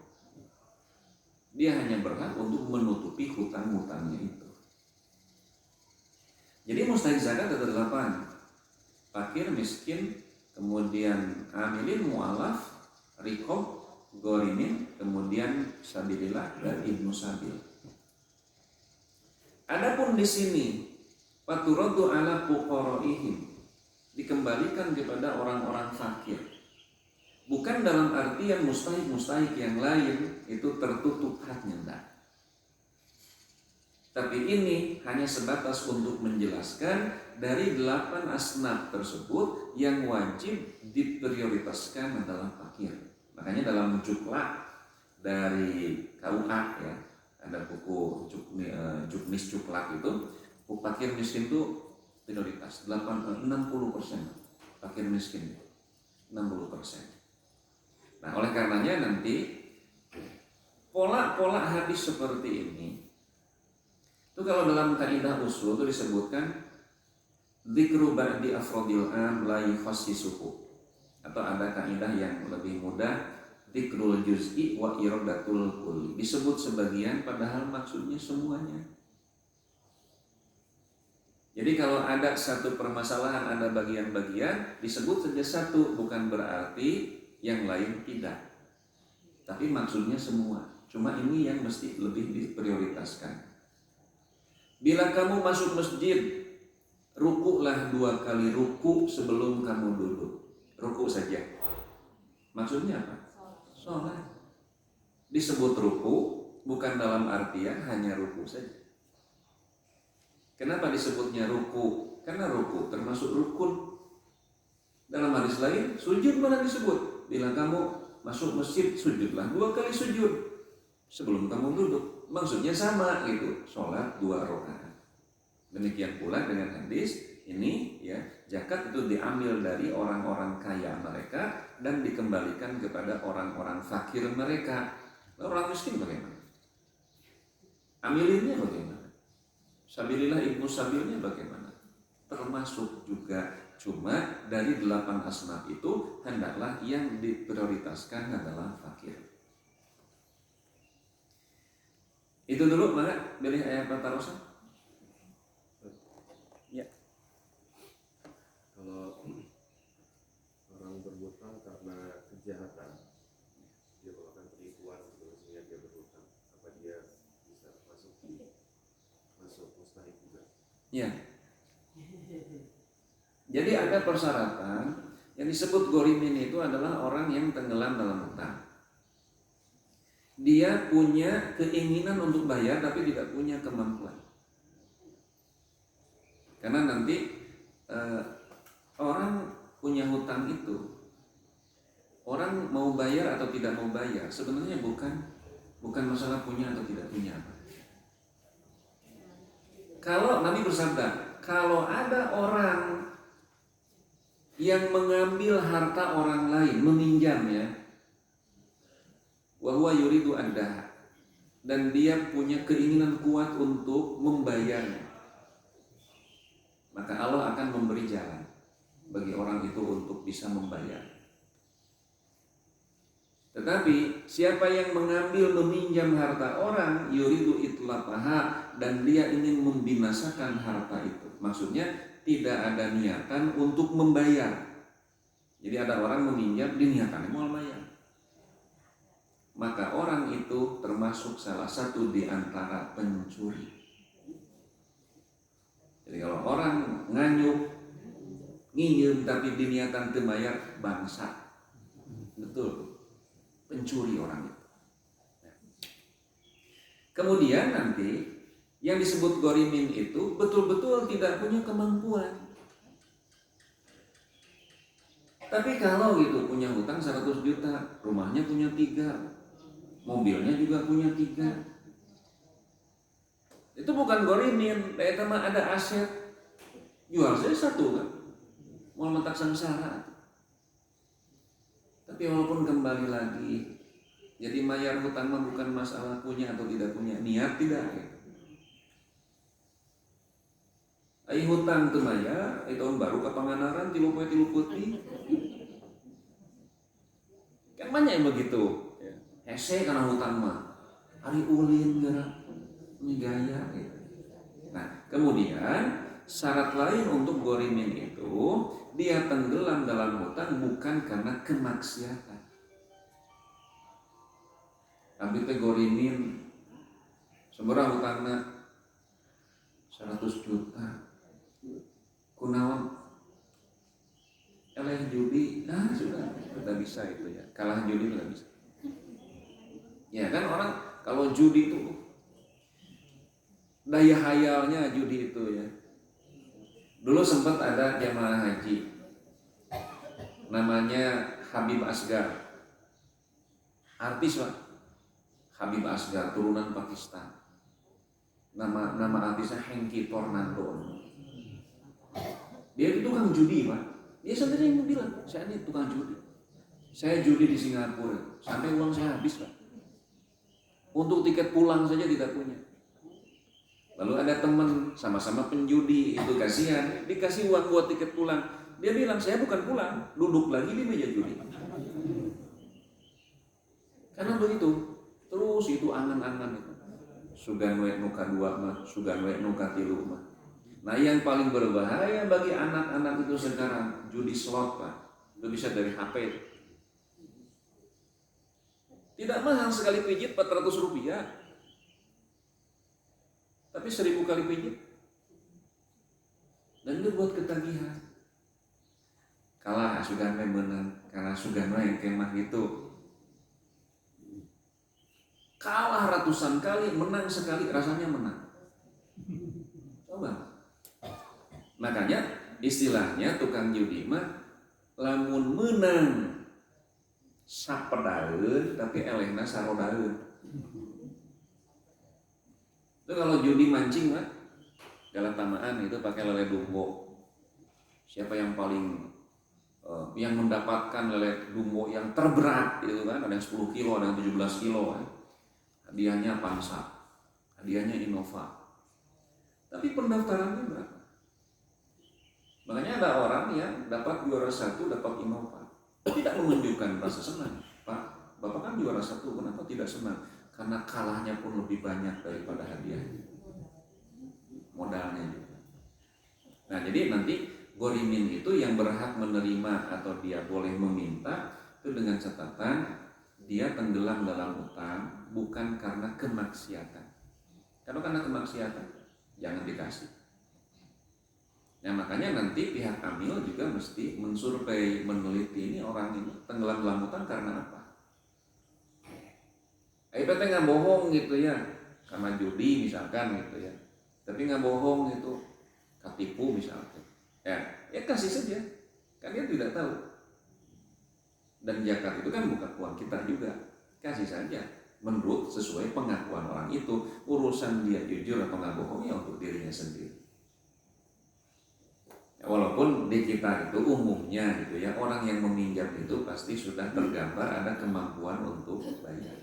Speaker 1: Dia hanya berhak untuk menutupi hutang-hutangnya itu. Jadi mustahik zakat ada 8. Fakir, miskin, kemudian amilin, mu'alaf, riqab, gorimin, kemudian sabilillah dan ibnu sabil. Adapun di sini faturaddu ala fuqaraihim, dikembalikan kepada orang-orang fakir. Bukan dalam artian mustahik yang lain itu tertutup haknya, enggak. Tapi ini hanya sebatas untuk menjelaskan dari 8 asnaf tersebut yang wajib diprioritaskan adalah fakir. Makanya dalam juklak dari KUA ya, ada buku juknis juklak itu, fakir miskin itu prioritas 60%. Fakir miskin 60%. Nah, oleh karenanya nanti pola-pola hadis seperti ini itu kalau dalam kaidah usul itu disebutkan dzikru ba'di afrodil am la yufassisuhu, atau ada kaidah yang lebih mudah dzikrul juz'i wa iradatul kulli, disebut sebagian padahal maksudnya semuanya. Jadi kalau ada satu permasalahan ada bagian-bagian disebut saja satu, bukan berarti yang lain tidak, tapi maksudnya semua. Cuma ini yang mesti lebih diprioritaskan. Bila kamu masuk masjid, rukuklah 2 kali ruku sebelum kamu duduk. Ruku saja. Maksudnya apa? Sholat. Disebut ruku bukan dalam artian hanya ruku saja. Kenapa disebutnya ruku? Karena ruku termasuk rukun. Dalam hadis lain, sujud malah disebut. Bila kamu masuk masjid, sujudlah 2 kali sujud sebelum kamu duduk. Maksudnya sama gitu, sholat 2 rakaat. Demikian pula dengan hadis ini ya, zakat itu diambil dari orang-orang kaya mereka dan dikembalikan kepada orang-orang fakir mereka. Orang miskin bagaimana? Amilinnya bagaimana? Sabilillah ibnu sabilnya bagaimana? Termasuk juga, cuma dari 8 asnaf itu hendaklah yang diprioritaskan adalah fakir. Itu dulu, mana pilih ayat Patarosa. Ya.
Speaker 2: Kalau orang berhutang karena kejahatan, dia melakukan penipuan sehingga dia berhutang, apa dia bisa masuk mustahik juga?
Speaker 1: Ya. Jadi ada persyaratan yang disebut gorimin itu adalah orang yang tenggelam dalam hutang. Dia punya keinginan untuk bayar tapi tidak punya kemampuan. Karena nanti orang punya hutang itu, orang mau bayar atau tidak mau bayar sebenarnya bukan masalah punya atau tidak punya. Kalau Nabi bersabda, kalau ada orang yang mengambil harta orang lain, meminjamnya, wa huwa yuridu addaha, dan dia punya keinginan kuat untuk membayarnya, maka Allah akan memberi jalan bagi orang itu untuk bisa membayar. Tetapi siapa yang mengambil meminjam harta orang, yuridu itlafaha, dan dia ingin membinasakan harta itu, maksudnya tidak ada niatan untuk membayar. Jadi ada orang meminjam, diniatannya mau bayar, maka orang itu termasuk salah satu di antara pencuri. Jadi kalau orang nganyuk, nginjem tapi diniatan teu bayar, bangsa. Betul, pencuri orang itu. Kemudian nanti yang disebut gorimin itu betul-betul tidak punya kemampuan. Tapi kalau gitu punya hutang 100 juta, rumahnya punya 3, mobilnya juga punya 3, itu bukan gorimin, itu mah ada aset, jual saja 1 kan, mau mentak sengsara. Tapi walaupun kembali lagi, jadi mayar hutang mah bukan masalah punya atau tidak punya, niat tidak ya. Ai hutang teu mayar, ai tahun baru ka Pangandaran 3 putih. Kan banyak yang begitu. Hese karena hutang mah. Ari ulin geura ini gaya gitu. Nah, kemudian syarat lain untuk gorimin itu, dia tenggelam dalam hutang bukan karena kemaksiatan. Abdi teh gorimin sabaraha hutangna 100 juta. Kunaon eleh judi, nah sudah tidak bisa itu ya, kalah judi tidak bisa. Ya kan orang kalau judi itu daya hayalnya judi itu ya. Dulu sempat ada jamaah haji namanya Habib Asgar, artis Pak, Habib Asgar turunan Pakistan. Nama artisnya Hengki Tornado. Dia itu tukang judi Pak. Dia sendiri yang bilang, saya ini tukang judi. Saya judi di Singapura, sampai uang saya habis Pak. Untuk tiket pulang saja tidak punya. Lalu ada teman sama-sama penjudi, itu kasihan, dikasih uang buat tiket pulang. Dia bilang, saya bukan pulang, duduk lagi di meja judi. Karena begitu, terus itu angan-angan itu. Sugan we nuka 2 mah, sugan we nuka 3 mah. Nah yang paling berbahaya bagi anak-anak itu sekarang judi slot Pak. Itu bisa dari HP. Tidak mahal, sekali pijit 400 rupiah. Tapi 1000 kali pijit. Dan itu buat ketagihan. Kalah sugan we menang, karena sugan we yang kemah itu. Kalah ratusan kali, menang sekali, rasanya menang. Coba. Makanya istilahnya tukang judi mah lamun menang sapedaeun tapi elehna sarodaeun. Itu kalau judi mancing mah galatamaan itu pakai lele dumbo. Siapa yang paling yang mendapatkan lele dumbo yang terberat itu kan, ada yang 10 kilo, ada yang 17 kilo kan. Hadiahnya Pansa, hadiahnya Innova. Tapi pendaftarannya berapa? Makanya ada orang yang dapat juara 1, dapat Innova, tidak menunjukkan rasa senang. Pak, Bapak kan juara 1, kenapa tidak senang? Karena kalahnya pun lebih banyak daripada hadiahnya, modalnya juga. Nah jadi nanti gorimin itu yang berhak menerima atau dia boleh meminta itu dengan catatan dia tenggelam dalam hutang bukan karena kemaksiatan. Kalau karena kemaksiatan jangan dikasih. Nah makanya nanti pihak amil juga mesti mensurvei, meneliti ini orang ini tenggelam dalam hutang karena apa. PT nggak bohong gitu ya, karena judi misalkan gitu ya. Tapi nggak bohong itu, ketipu misalkan. Ya kasih saja, kan dia tidak tahu. Dan zakat itu kan bukan uang kita juga, kasih saja. Menurut sesuai pengakuan orang itu, urusan dia jujur atau nggak bohong ya untuk dirinya sendiri. Walaupun di kita itu umumnya gitu ya, orang yang meminjam itu pasti sudah tergambar ada kemampuan untuk bayar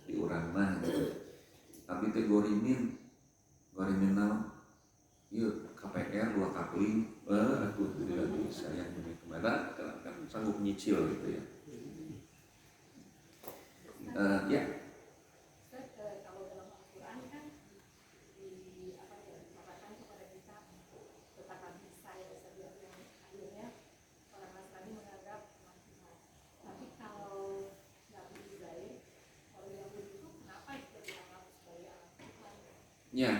Speaker 1: diurang mah gitu. Tapi itu gorimin naon? Yuk KPR 2 kapling, aku tidak bisa yang ini kemana kan sanggup nyicil gitu ya. Ya.
Speaker 3: Kalau dalam Al-Quran kan dikatakan kepada kita betapa bisa ya setiap yang akhirnya orang Nasrani menganggap Tuhan. Tapi kalau Nabi Ibrahim, orang Yahudi itu kenapa itu dianggap sebagai anak Tuhan?
Speaker 1: Ya,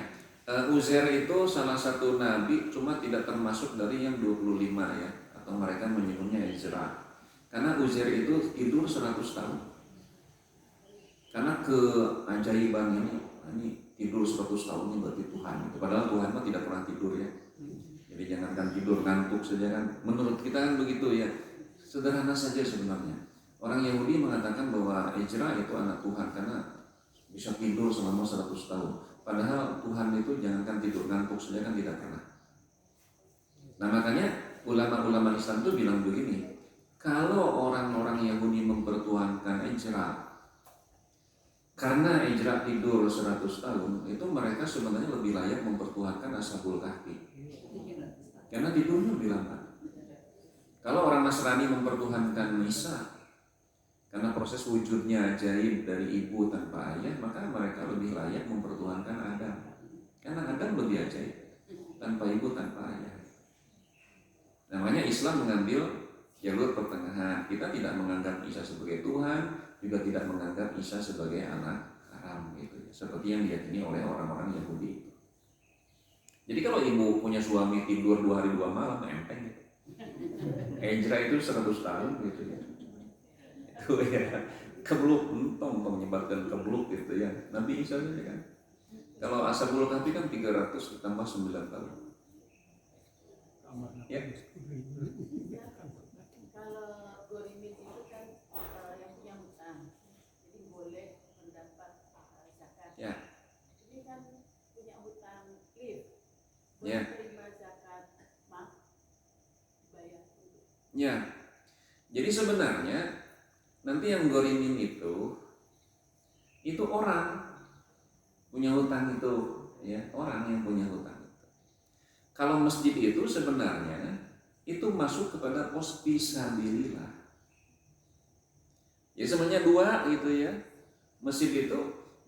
Speaker 1: Uzair itu salah satu nabi, cuma tidak termasuk dari yang 25 ya, atau mereka menyebutnya Ezra. Karena Uzair itu tidur 100 tahun. Karena keajaiban ini tidur 100 tahun ini berarti Tuhan. Padahal Tuhan mah tidak pernah tidur ya. Jadi jangankan tidur, ngantuk saja kan. Menurut kita kan begitu ya. Sederhana saja sebenarnya. Orang Yahudi mengatakan bahwa Ezra itu anak Tuhan karena bisa tidur selama 100 tahun. Padahal Tuhan itu jangankan tidur, ngantuk saja kan tidak pernah. Nah makanya ulama-ulama Islam itu bilang begini, kalau orang-orang Yahudi mempertuhankan Ezra karena Ezra tidur 100 tahun, itu mereka sebenarnya lebih layak mempertuhankan Ashabul Kahfi. Karena tidurnya lebih lama. Kalau orang Nasrani mempertuhankan Isa, karena proses wujudnya ajaib dari ibu tanpa ayah, maka mereka lebih layak mempertuhankan Adam. Karena Adam lebih ajaib, tanpa ibu tanpa ayah. Namanya Islam mengambil jalur pertengahan. Kita tidak menganggap Isa sebagai Tuhan, juga tidak menganggap Isa sebagai anak haram gitu ya. Seperti yang diyakini oleh orang-orang Yahudi. Jadi kalau ibu punya suami tidur 2 hari 2 malam, enteng gitu. Ezra itu 100 tahun gitu ya. Itu ya kebluk, entong menyebarkan kebluk gitu ya. Nabi Isa saja kan. Kalau Ashabul Kahfi kan 300 ditambah 9 tahun. Ya.
Speaker 3: Kalau gorimin itu kan yang punya hutang, jadi boleh mendapat zakat.
Speaker 1: Ya.
Speaker 3: Ini kan punya hutang lift,
Speaker 1: Ya.
Speaker 3: boleh terima zakat, bayar dulu.
Speaker 1: Ya. Jadi sebenarnya nanti yang gorimin itu orang punya hutang itu, ya, orang yang punya hutang itu. Kalau masjid itu sebenarnya itu masuk kepada pos fisabilillah. Ya sebenarnya dua gitu ya. Masjid itu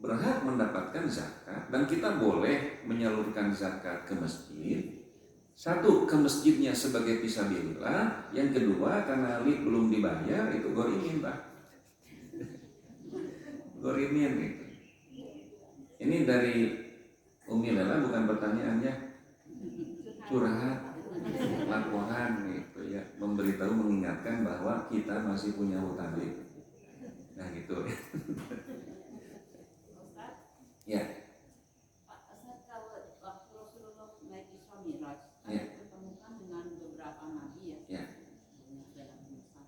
Speaker 1: berhak mendapatkan zakat dan kita boleh menyalurkan zakat ke masjid. Satu, ke masjidnya sebagai fisabilillah. Yang kedua, karena lift belum dibayar, itu gorimin Pak. Gorimin gitu. Ini dari Umi Lela, bukan pertanyaannya, curhat, laporan gitu ya, memberitahu, mengingatkan bahwa kita masih punya hutang gitu. Nah gitu. Ya.
Speaker 4: Pak Ustaz, kalau waktu Rasulullah naik Isra Mi'raj kan
Speaker 1: Ya.
Speaker 4: ditemukan dengan beberapa nabi ya.
Speaker 1: Ya.
Speaker 4: Dalam Islam.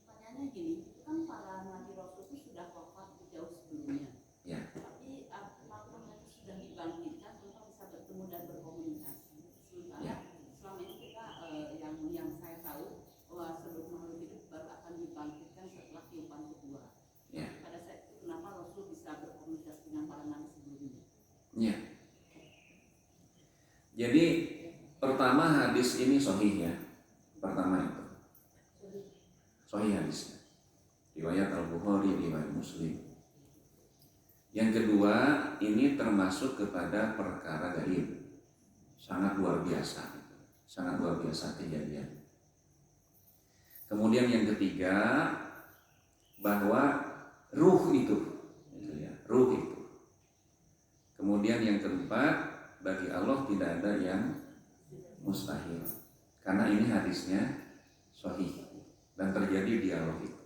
Speaker 4: Pertanyaannya gini, itu kan para nabi Rasul itu sudah wafat jauh sebelumnya.
Speaker 1: Ya.
Speaker 4: Tapi apakah mereka sudah dibangkitkan untuk bisa bertemu dan berkomunikasi? Sementara
Speaker 1: Ya.
Speaker 4: selama ini kita yang saya tahu bahwa sebelum makhluk hidup baru akan dibangkitkan setelah tiupan kedua.
Speaker 1: Ya.
Speaker 4: Pada saat itu kenapa Rasul bisa berkomunikasi dengan para nabi sebelumnya?
Speaker 1: Ya. Jadi pertama hadis ini sahih ya. Pertama itu sahih hadisnya. Riwayat Al-Bukhari, riwayat Muslim. Yang kedua, ini termasuk kepada perkara gaib. Sangat luar biasa. Sangat luar biasa kejadian. Kemudian yang ketiga, bahwa ruh itu ya, ruh itu. Kemudian yang keempat, bagi Allah tidak ada yang mustahil. Karena ini hadisnya sahih dan terjadi dialog itu.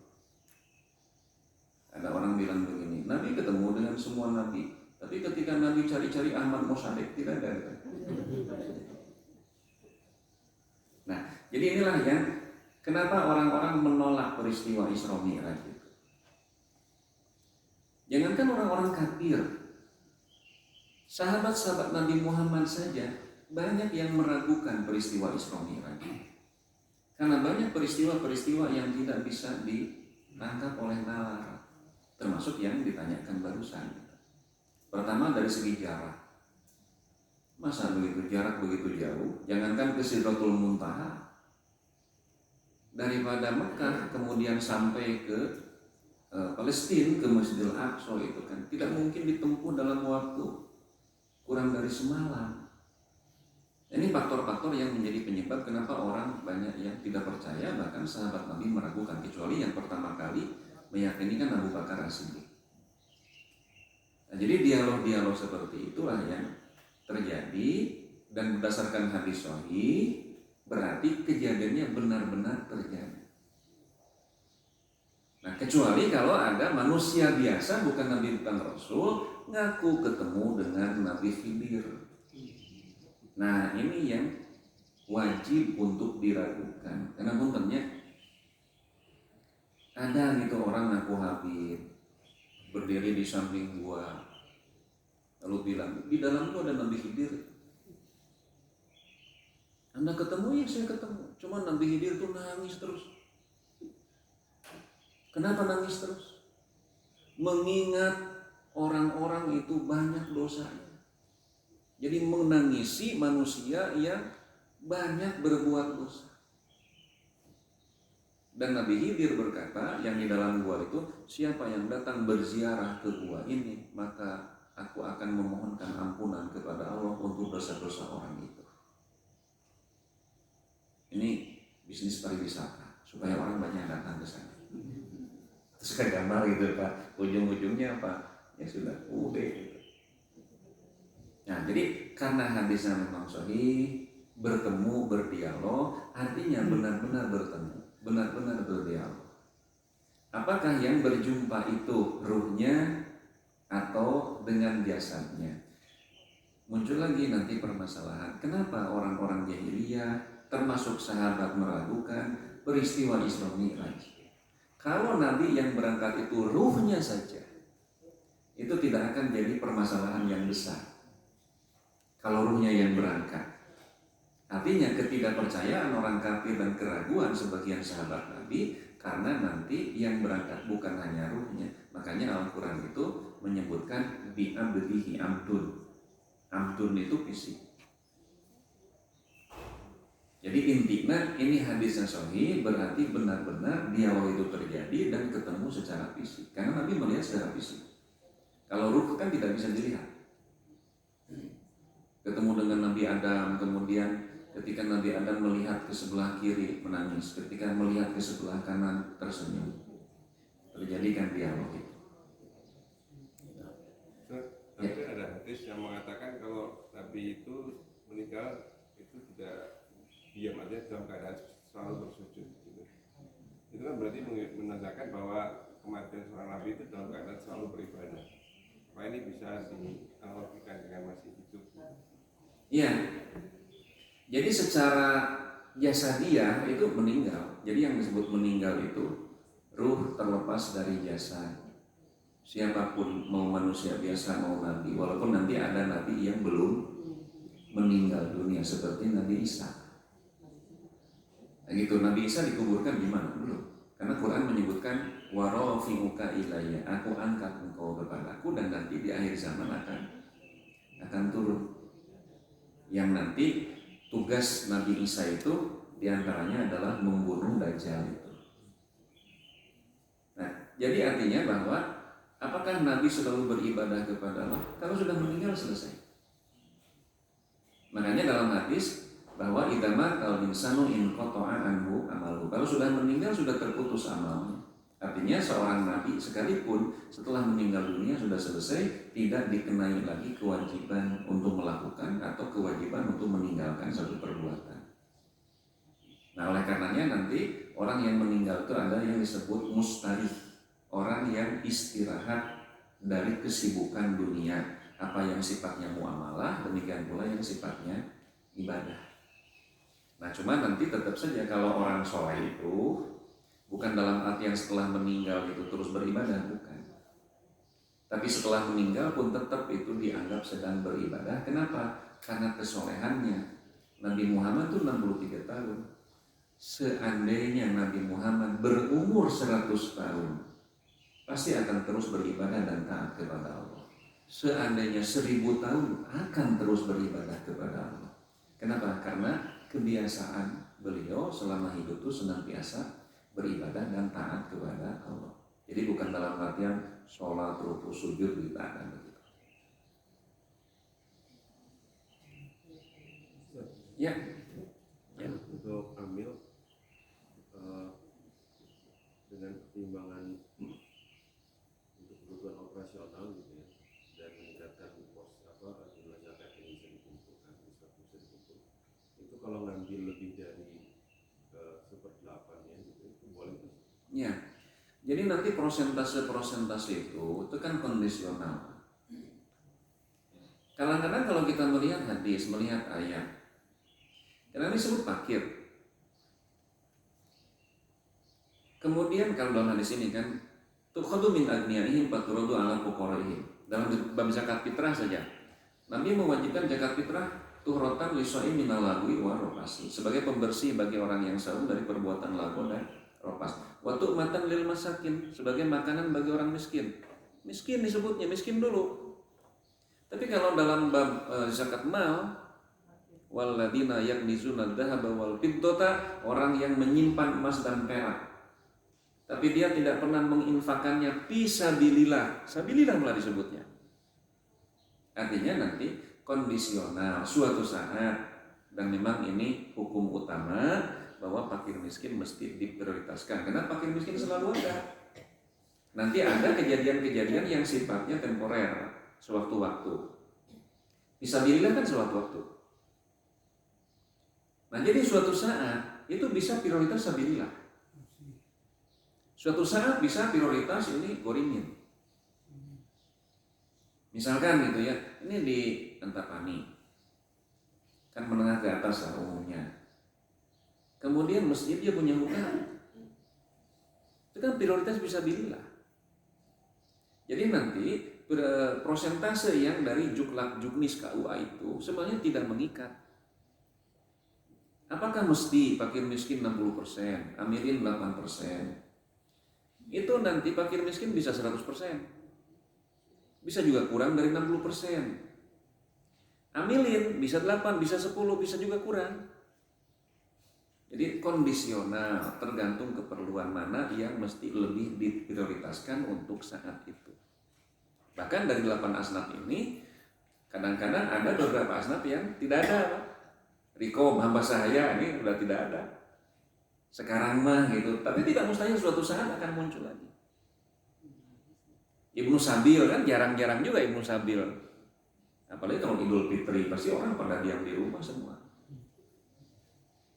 Speaker 1: Ada orang bilang begini, Nabi ketemu dengan semua nabi, tapi ketika Nabi cari-cari Ahmad Mossadegh tidak ada. Nah, jadi inilah yang kenapa orang-orang menolak peristiwa Isra Mi'raj itu. Jangankan orang-orang kafir, sahabat-sahabat Nabi Muhammad saja banyak yang meragukan peristiwa Isra Mi'raj. Karena banyak peristiwa-peristiwa yang tidak bisa ditangkap oleh nalar, termasuk yang ditanyakan barusan. Pertama dari segi jarak. Masa begitu jarak begitu jauh? Jangankan ke Sidratul Muntaha, daripada Mekah kemudian sampai ke Palestina, ke Masjidil Aqsa itu kan tidak mungkin ditempuh dalam waktu kurang dari semalam. Ini faktor-faktor yang menjadi penyebab kenapa orang banyak yang tidak percaya, bahkan sahabat Nabi meragukan, kecuali yang pertama kali meyakini kan Abu Bakar As-Siddiq. Nah, jadi dialog-dialog seperti itulah yang terjadi, dan berdasarkan hadis sahih berarti kejadiannya benar-benar terjadi. Nah, kecuali kalau ada manusia biasa, bukan Nabi bukan Rasul, ngaku ketemu dengan Nabi Khidir. Nah, ini yang wajib untuk diragukan. Karena puntennya ada gitu orang ngaku Habib, berdiri di samping gua, lalu bilang di dalam itu ada Nabi Khidir. Anda ketemu? Ya saya ketemu. Cuma Nabi Khidir tuh nangis terus. Kenapa nangis terus? Mengingat orang-orang itu banyak dosanya. Jadi menangisi manusia yang banyak berbuat dosa. Dan Nabi Khidir berkata, yang di dalam gua itu, siapa yang datang berziarah ke gua ini, maka aku akan memohonkan ampunan kepada Allah untuk dosa-dosa orang itu. Ini bisnis pariwisata, supaya orang banyak datang ke sana. Terus kayak gambar gitu Pak, ujung-ujungnya apa? Ya sudah, udah gitu. Nah, jadi karena hadisnya memang sahih, bertemu, berdialog, artinya benar-benar bertemu, benar-benar berdialog. Apakah yang berjumpa itu ruhnya atau dengan jasadnya? Muncul lagi nanti permasalahan. Kenapa orang-orang jahiliyah, termasuk sahabat, meragukan peristiwa Isra Mi'raj? Kalau Nabi yang berangkat itu ruhnya saja, itu tidak akan jadi permasalahan yang besar. Kalau ruhnya yang berangkat, artinya ketidakpercayaan orang kafir dan keraguan sebagian sahabat Nabi, karena nanti yang berangkat bukan hanya ruhnya. Makanya Al-Quran itu menyebutkan bi'abdihi amdun. Amdun itu fisik. Jadi intinya ini hadisnya sahih, berarti benar-benar dialog itu terjadi dan ketemu secara fisik. Karena Nabi melihat secara fisik. Kalau ruh kan tidak bisa dilihat. Ketemu dengan Nabi Adam, kemudian ketika Nabi Adam melihat ke sebelah kiri menangis, ketika melihat ke sebelah kanan tersenyum. Terjadikan dialog itu.
Speaker 2: Tapi ada hadis yang mengatakan kalau Nabi itu meninggal itu tidak diam aja dalam keadaan selalu bersujud gitu. Itu kan berarti menandakan bahwa kematian seorang Nabi itu dalam keadaan selalu beribadah. Apa ini bisa dianalogikan dengan masih hidup?
Speaker 1: Iya. Jadi secara jasadiah itu meninggal. Jadi yang disebut meninggal itu ruh terlepas dari jasad. Siapapun, mau manusia biasa mau nabi, walaupun nanti ada nabi yang belum meninggal dunia seperti Nabi Isa. Nah, gitu, Nabi Isa dikuburkan di mana? Belum. Karena Quran menyebutkan wa rafi'uka ilayya, aku angkat engkau kepadaku, dan nanti di akhir zaman akan turun. Yang nanti tugas Nabi Isa itu diantaranya adalah membunuh Dajjal itu. Nah, jadi artinya bahwa apakah Nabi selalu beribadah kepada Allah? Kalau sudah meninggal selesai. Makanya dalam hadis bahwa idama al-insanu in qata'a anhu amalu. Kalau sudah meninggal sudah terputus amalnya. Artinya seorang nabi sekalipun setelah meninggal dunia sudah selesai, tidak dikenai lagi kewajiban untuk melakukan atau kewajiban untuk meninggalkan satu perbuatan. Nah, oleh karenanya nanti orang yang meninggal itu ada yang disebut mustarih, orang yang istirahat dari kesibukan dunia, apa yang sifatnya muamalah, demikian pula yang sifatnya ibadah. Nah, cuma nanti tetap saja kalau orang soleh itu bukan dalam arti yang setelah meninggal itu terus beribadah, bukan. Tapi setelah meninggal pun tetap itu dianggap sedang beribadah. Kenapa? Karena kesolehannya. Nabi Muhammad itu 63 tahun. Seandainya Nabi Muhammad berumur 100 tahun, pasti akan terus beribadah dan taat kepada Allah. Seandainya 1000 tahun, akan terus beribadah kepada Allah. Kenapa? Karena kebiasaan beliau selama hidup itu senantiasa beribadah dan taat kepada Allah. Jadi bukan dalam artian sholat, ruku, sujud, tidak ada begitu. Ya.
Speaker 2: Untuk amil dengan pertimbangan untuk kebutuhan operasional gitu ya, dan meningkatkan jumlah zakat yang bisa dikumpulkan, bisa dikumpul. Itu kalau ngambil lebih dari 1/8 ya gitu, itu boleh nggak?
Speaker 1: Ya. Jadi nanti persentase itu kan kondisional. Kadang-kadang kalau kita melihat hadis, melihat ayat, karena ini disebut fakir. Kemudian kalau dalam hadis ini kan, tukhadu min agniyaihim faturadu ala fuqaraihim. Dalam bab zakat fitrah saja, Nabi mewajibkan zakat fitrah tuhratan lisoi minal lagwi wa rofasi, sebagai pembersih bagi orang yang sahur dari perbuatan lagu dan ropas. Waktu matan lil masakin, sebagai makanan bagi orang miskin. Miskin disebutnya, miskin dulu. Tapi kalau dalam bab zakat mal, waladina yaknizuna dzahaba wal fiddata, orang yang menyimpan emas dan perak, tapi dia tidak pernah menginfakannya fisabilillah, sabilillah malah disebutnya. Artinya nanti kondisional suatu saat, dan memang ini hukum utama bahwa fakir miskin mesti diprioritaskan, karena fakir miskin selalu ada. Nanti ada kejadian-kejadian yang sifatnya temporer, sewaktu-waktu. Fisabilillah kan sewaktu-waktu. Nah, jadi suatu saat itu bisa prioritas sabilillah. Suatu saat bisa prioritas ini goringin. Misalkan gitu ya, ini di Antapani, kan menengah ke atas lah umumnya. Kemudian masjid dia punya hutang, itu kan prioritas fisabilillah. Jadi nanti prosentase yang dari juklak juknis KUA itu sebenarnya tidak mengikat. Apakah mesti fakir miskin 60%, amilin 8%? Itu nanti fakir miskin bisa 100%. Bisa juga kurang dari 60%. Amilin bisa 8, bisa 10, bisa juga kurang. Jadi kondisional, tergantung keperluan mana yang mesti lebih diprioritaskan untuk saat itu. Bahkan dari 8 asnaf ini, kadang-kadang ada beberapa asnaf yang tidak ada, Pak. Rikom, hamba saya ini sudah tidak ada. Sekarang mah gitu, tapi tidak mustahil suatu saat akan muncul lagi. Ibnu Sabil kan jarang-jarang juga Ibnu Sabil. Apalagi kalau Idul Fitri, pasti orang pada diam di rumah semua.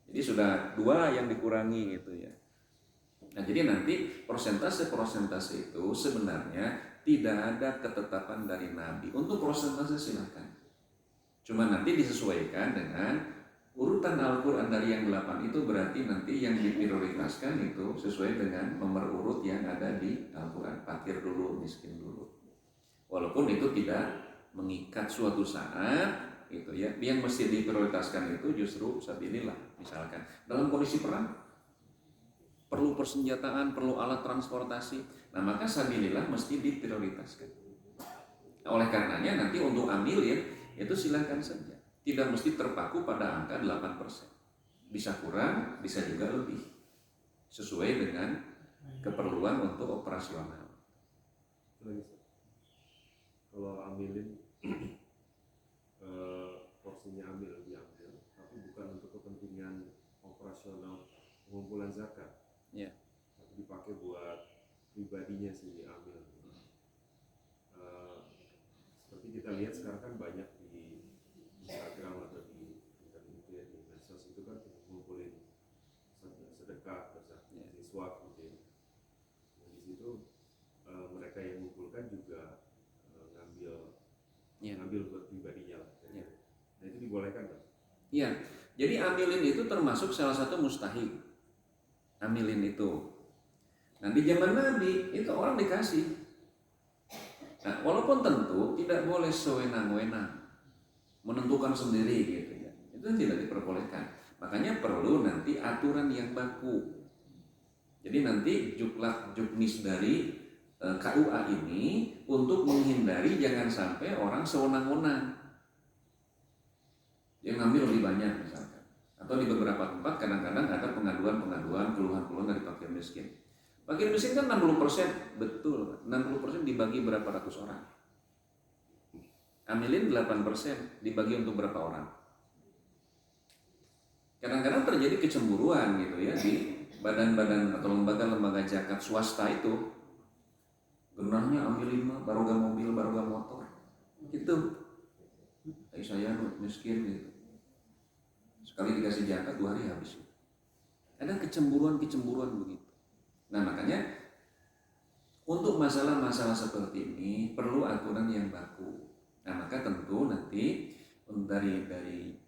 Speaker 1: Jadi sudah 2 yang dikurangi gitu ya. Nah, jadi nanti persentase itu sebenarnya tidak ada ketetapan dari Nabi. Untuk persentase silakan. Cuma nanti disesuaikan dengan urutan Al-Quran. Dari yang 8 itu berarti nanti yang diprioritaskan itu sesuai dengan nomor urut yang ada di Al-Quran. Fakir dulu, miskin dulu. Walaupun itu tidak mengikat suatu saat itu ya. Yang mesti diprioritaskan itu justru sabilillah. Misalkan dalam kondisi perang perlu persenjataan, perlu alat transportasi. Nah, maka sabilillah mesti diprioritaskan. Nah, oleh karenanya nanti untuk amilin itu silakan saja. Tidak mesti terpaku pada angka 8%. Bisa kurang, bisa juga lebih. Sesuai dengan keperluan untuk operasional.
Speaker 2: Kalau amilin, porsinya ambil diambil, tapi bukan untuk kepentingan operasional pengumpulan zakat.
Speaker 1: Ya.
Speaker 2: Tapi dipakai buat pribadinya si amil. Seperti kita lihat sekarang kan banyak di Instagram atau di Twitter, di medsos itu kan ngumpulin sedekah, siswa gitu ya. Nah, di situ mereka yang mengumpulkan juga ngambil buat pribadinya. Ya. Nah, itu dibolehkan kan?
Speaker 1: Iya. Jadi amilin itu termasuk salah satu mustahil. Amilin itu. Nah, di zaman Nabi itu orang dikasih. Nah, walaupun tentu tidak boleh sewenang-wenang. menentukan sendiri gitu ya. Itu tidak diperbolehkan. Makanya perlu nanti aturan yang baku. Jadi nanti juklak juknis dari KUA ini untuk menghindari jangan sampai orang sewenang-wenang. Dia ngambil lebih banyak misalkan. Atau di beberapa tempat kadang-kadang ada pengaduan-pengaduan, keluhan-keluhan dari fakir miskin. Fakir miskin kan 60%, betul. 60% dibagi berapa ratus orang. Amilin 8% dibagi untuk berapa orang. Kadang-kadang terjadi kecemburuan gitu ya di badan-badan atau lembaga-lembaga zakat swasta itu. Genahnya ambilin mah baroga mobil, baroga motor. Gitu. Saya miskin gitu. Sekali dikasih zakat 2 hari habis. Ada kecemburuan-kecemburuan begitu. Nah makanya untuk masalah-masalah seperti ini perlu aturan yang baku. Nah maka tentu nanti dari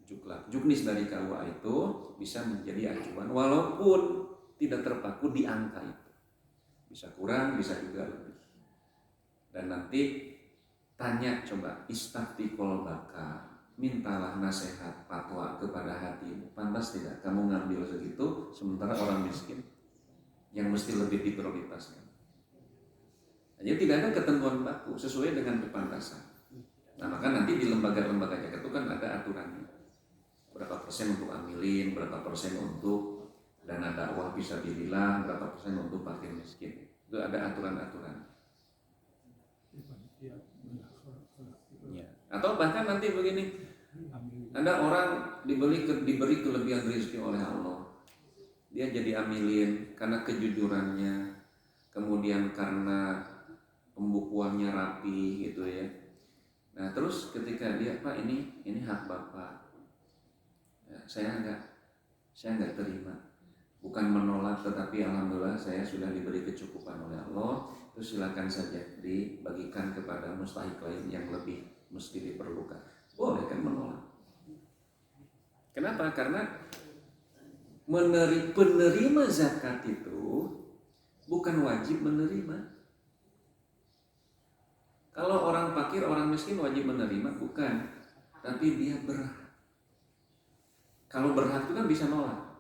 Speaker 1: juknis dari KUA itu bisa menjadi acuan walaupun tidak terpaku di angka itu. Bisa kurang, bisa juga lebih. Dan nanti tanya coba istafti kolbaka, mintalah nasihat fatwa kepada hatimu. Pantas tidak kamu ngambil segitu sementara orang miskin yang mesti lebih diprioritaskan. Jadi tidak ada ketentuan baku sesuai dengan kepantasan. Nah maka nanti di lembaga-lembaga zakat itu kan ada aturannya. Berapa persen untuk amilin, berapa persen untuk dana dakwah fisabilillah, berapa persen untuk fakir miskin. Itu ada aturan-aturan. Ya. Atau bahkan nanti begini, ada orang diberi kelebihan rezeki oleh Allah. Dia jadi amilin karena kejujurannya, kemudian karena pembukuannya rapi gitu ya. Nah terus ketika dia, Pak ini hak Bapak, ya, saya nggak terima, bukan menolak tetapi alhamdulillah saya sudah diberi kecukupan oleh Allah, terus silakan saja dibagikan kepada mustahik lain yang lebih mesti diperlukan. Boleh kan menolak? Kenapa? Karena penerima zakat itu bukan wajib menerima. Kalau orang fakir, orang miskin wajib menerima, bukan. Tapi dia berhak. Kalau berhak itu kan bisa nolak.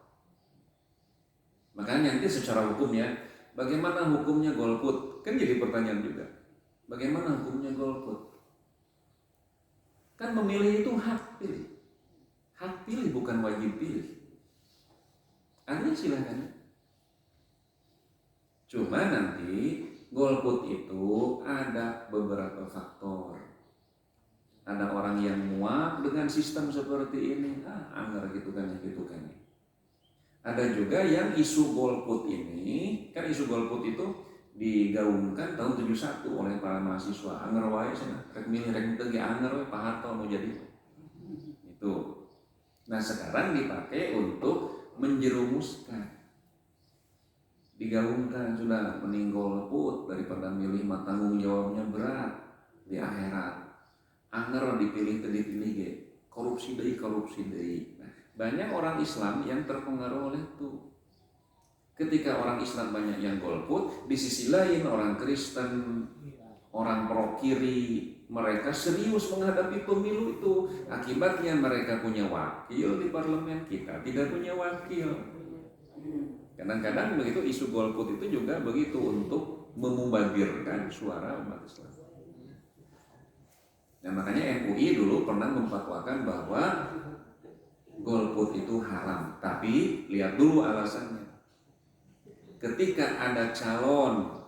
Speaker 1: Makanya nanti secara hukum ya, bagaimana hukumnya golput? Kan jadi pertanyaan juga. Bagaimana hukumnya golput? Kan memilih itu hak pilih. Hak pilih bukan wajib pilih. Anda silakan. Cuma nanti golput itu ada beberapa faktor. Ada orang yang muak dengan sistem seperti ini, anggar gitu kan. Ada juga yang isu golput ini, kan isu golput itu digaungkan tahun 71 oleh para mahasiswa. Anggar wae cenah, rek milih rek teu ge anggar wae Pak Harto mau jadi. Itu. Nah, sekarang dipakai untuk menjerumuskan. Digaungkan sudah mending golput daripada milih mah tanggung jawabnya berat di akhirat. Anggar dipilih ge korupsi deui. Nah, banyak orang Islam yang terpengaruh oleh itu. Ketika orang Islam banyak yang golput, di sisi lain orang Kristen, orang pro kiri, mereka serius menghadapi pemilu itu. Akibatnya mereka punya wakil di parlemen, kita tidak punya wakil. Kadang-kadang begitu isu golput itu juga begitu untuk memubazirkan suara umat Islam. Nah makanya MUI dulu pernah memfatwakan bahwa golput itu haram. Tapi lihat dulu alasannya. Ketika ada calon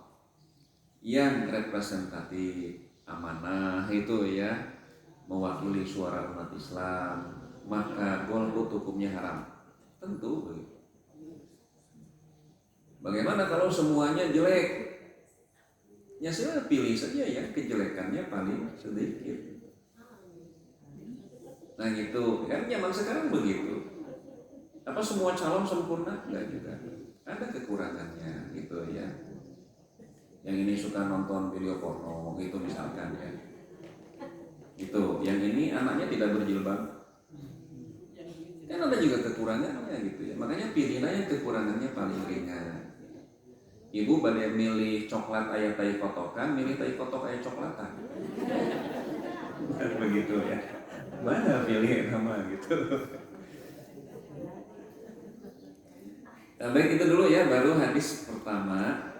Speaker 1: yang representatif, amanah itu ya, mewakili suara umat Islam, maka golput hukumnya haram. Tentu begitu. Bagaimana kalau semuanya jelek? Ya saya pilih saja ya kejelekannya paling sedikit. Nah gitu, kan zaman sekarang begitu. Apa semua calon sempurna? Enggak juga. Ada kekurangannya gitu ya. Yang ini suka nonton video porno gitu misalkan ya. Gitu. Yang ini anaknya tidak berjilbab. Kan ada juga kekurangannya gitu ya. Makanya pilihlah yang kekurangannya paling ringan. Ibu pada milih coklat ayat tai kotokan, milih tai kotok ayat coklatan. Begitu ya. Mana pilih nama gitu. Nah, baik itu dulu ya, baru hadis pertama.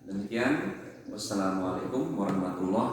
Speaker 1: Demikian, wassalamualaikum warahmatullahi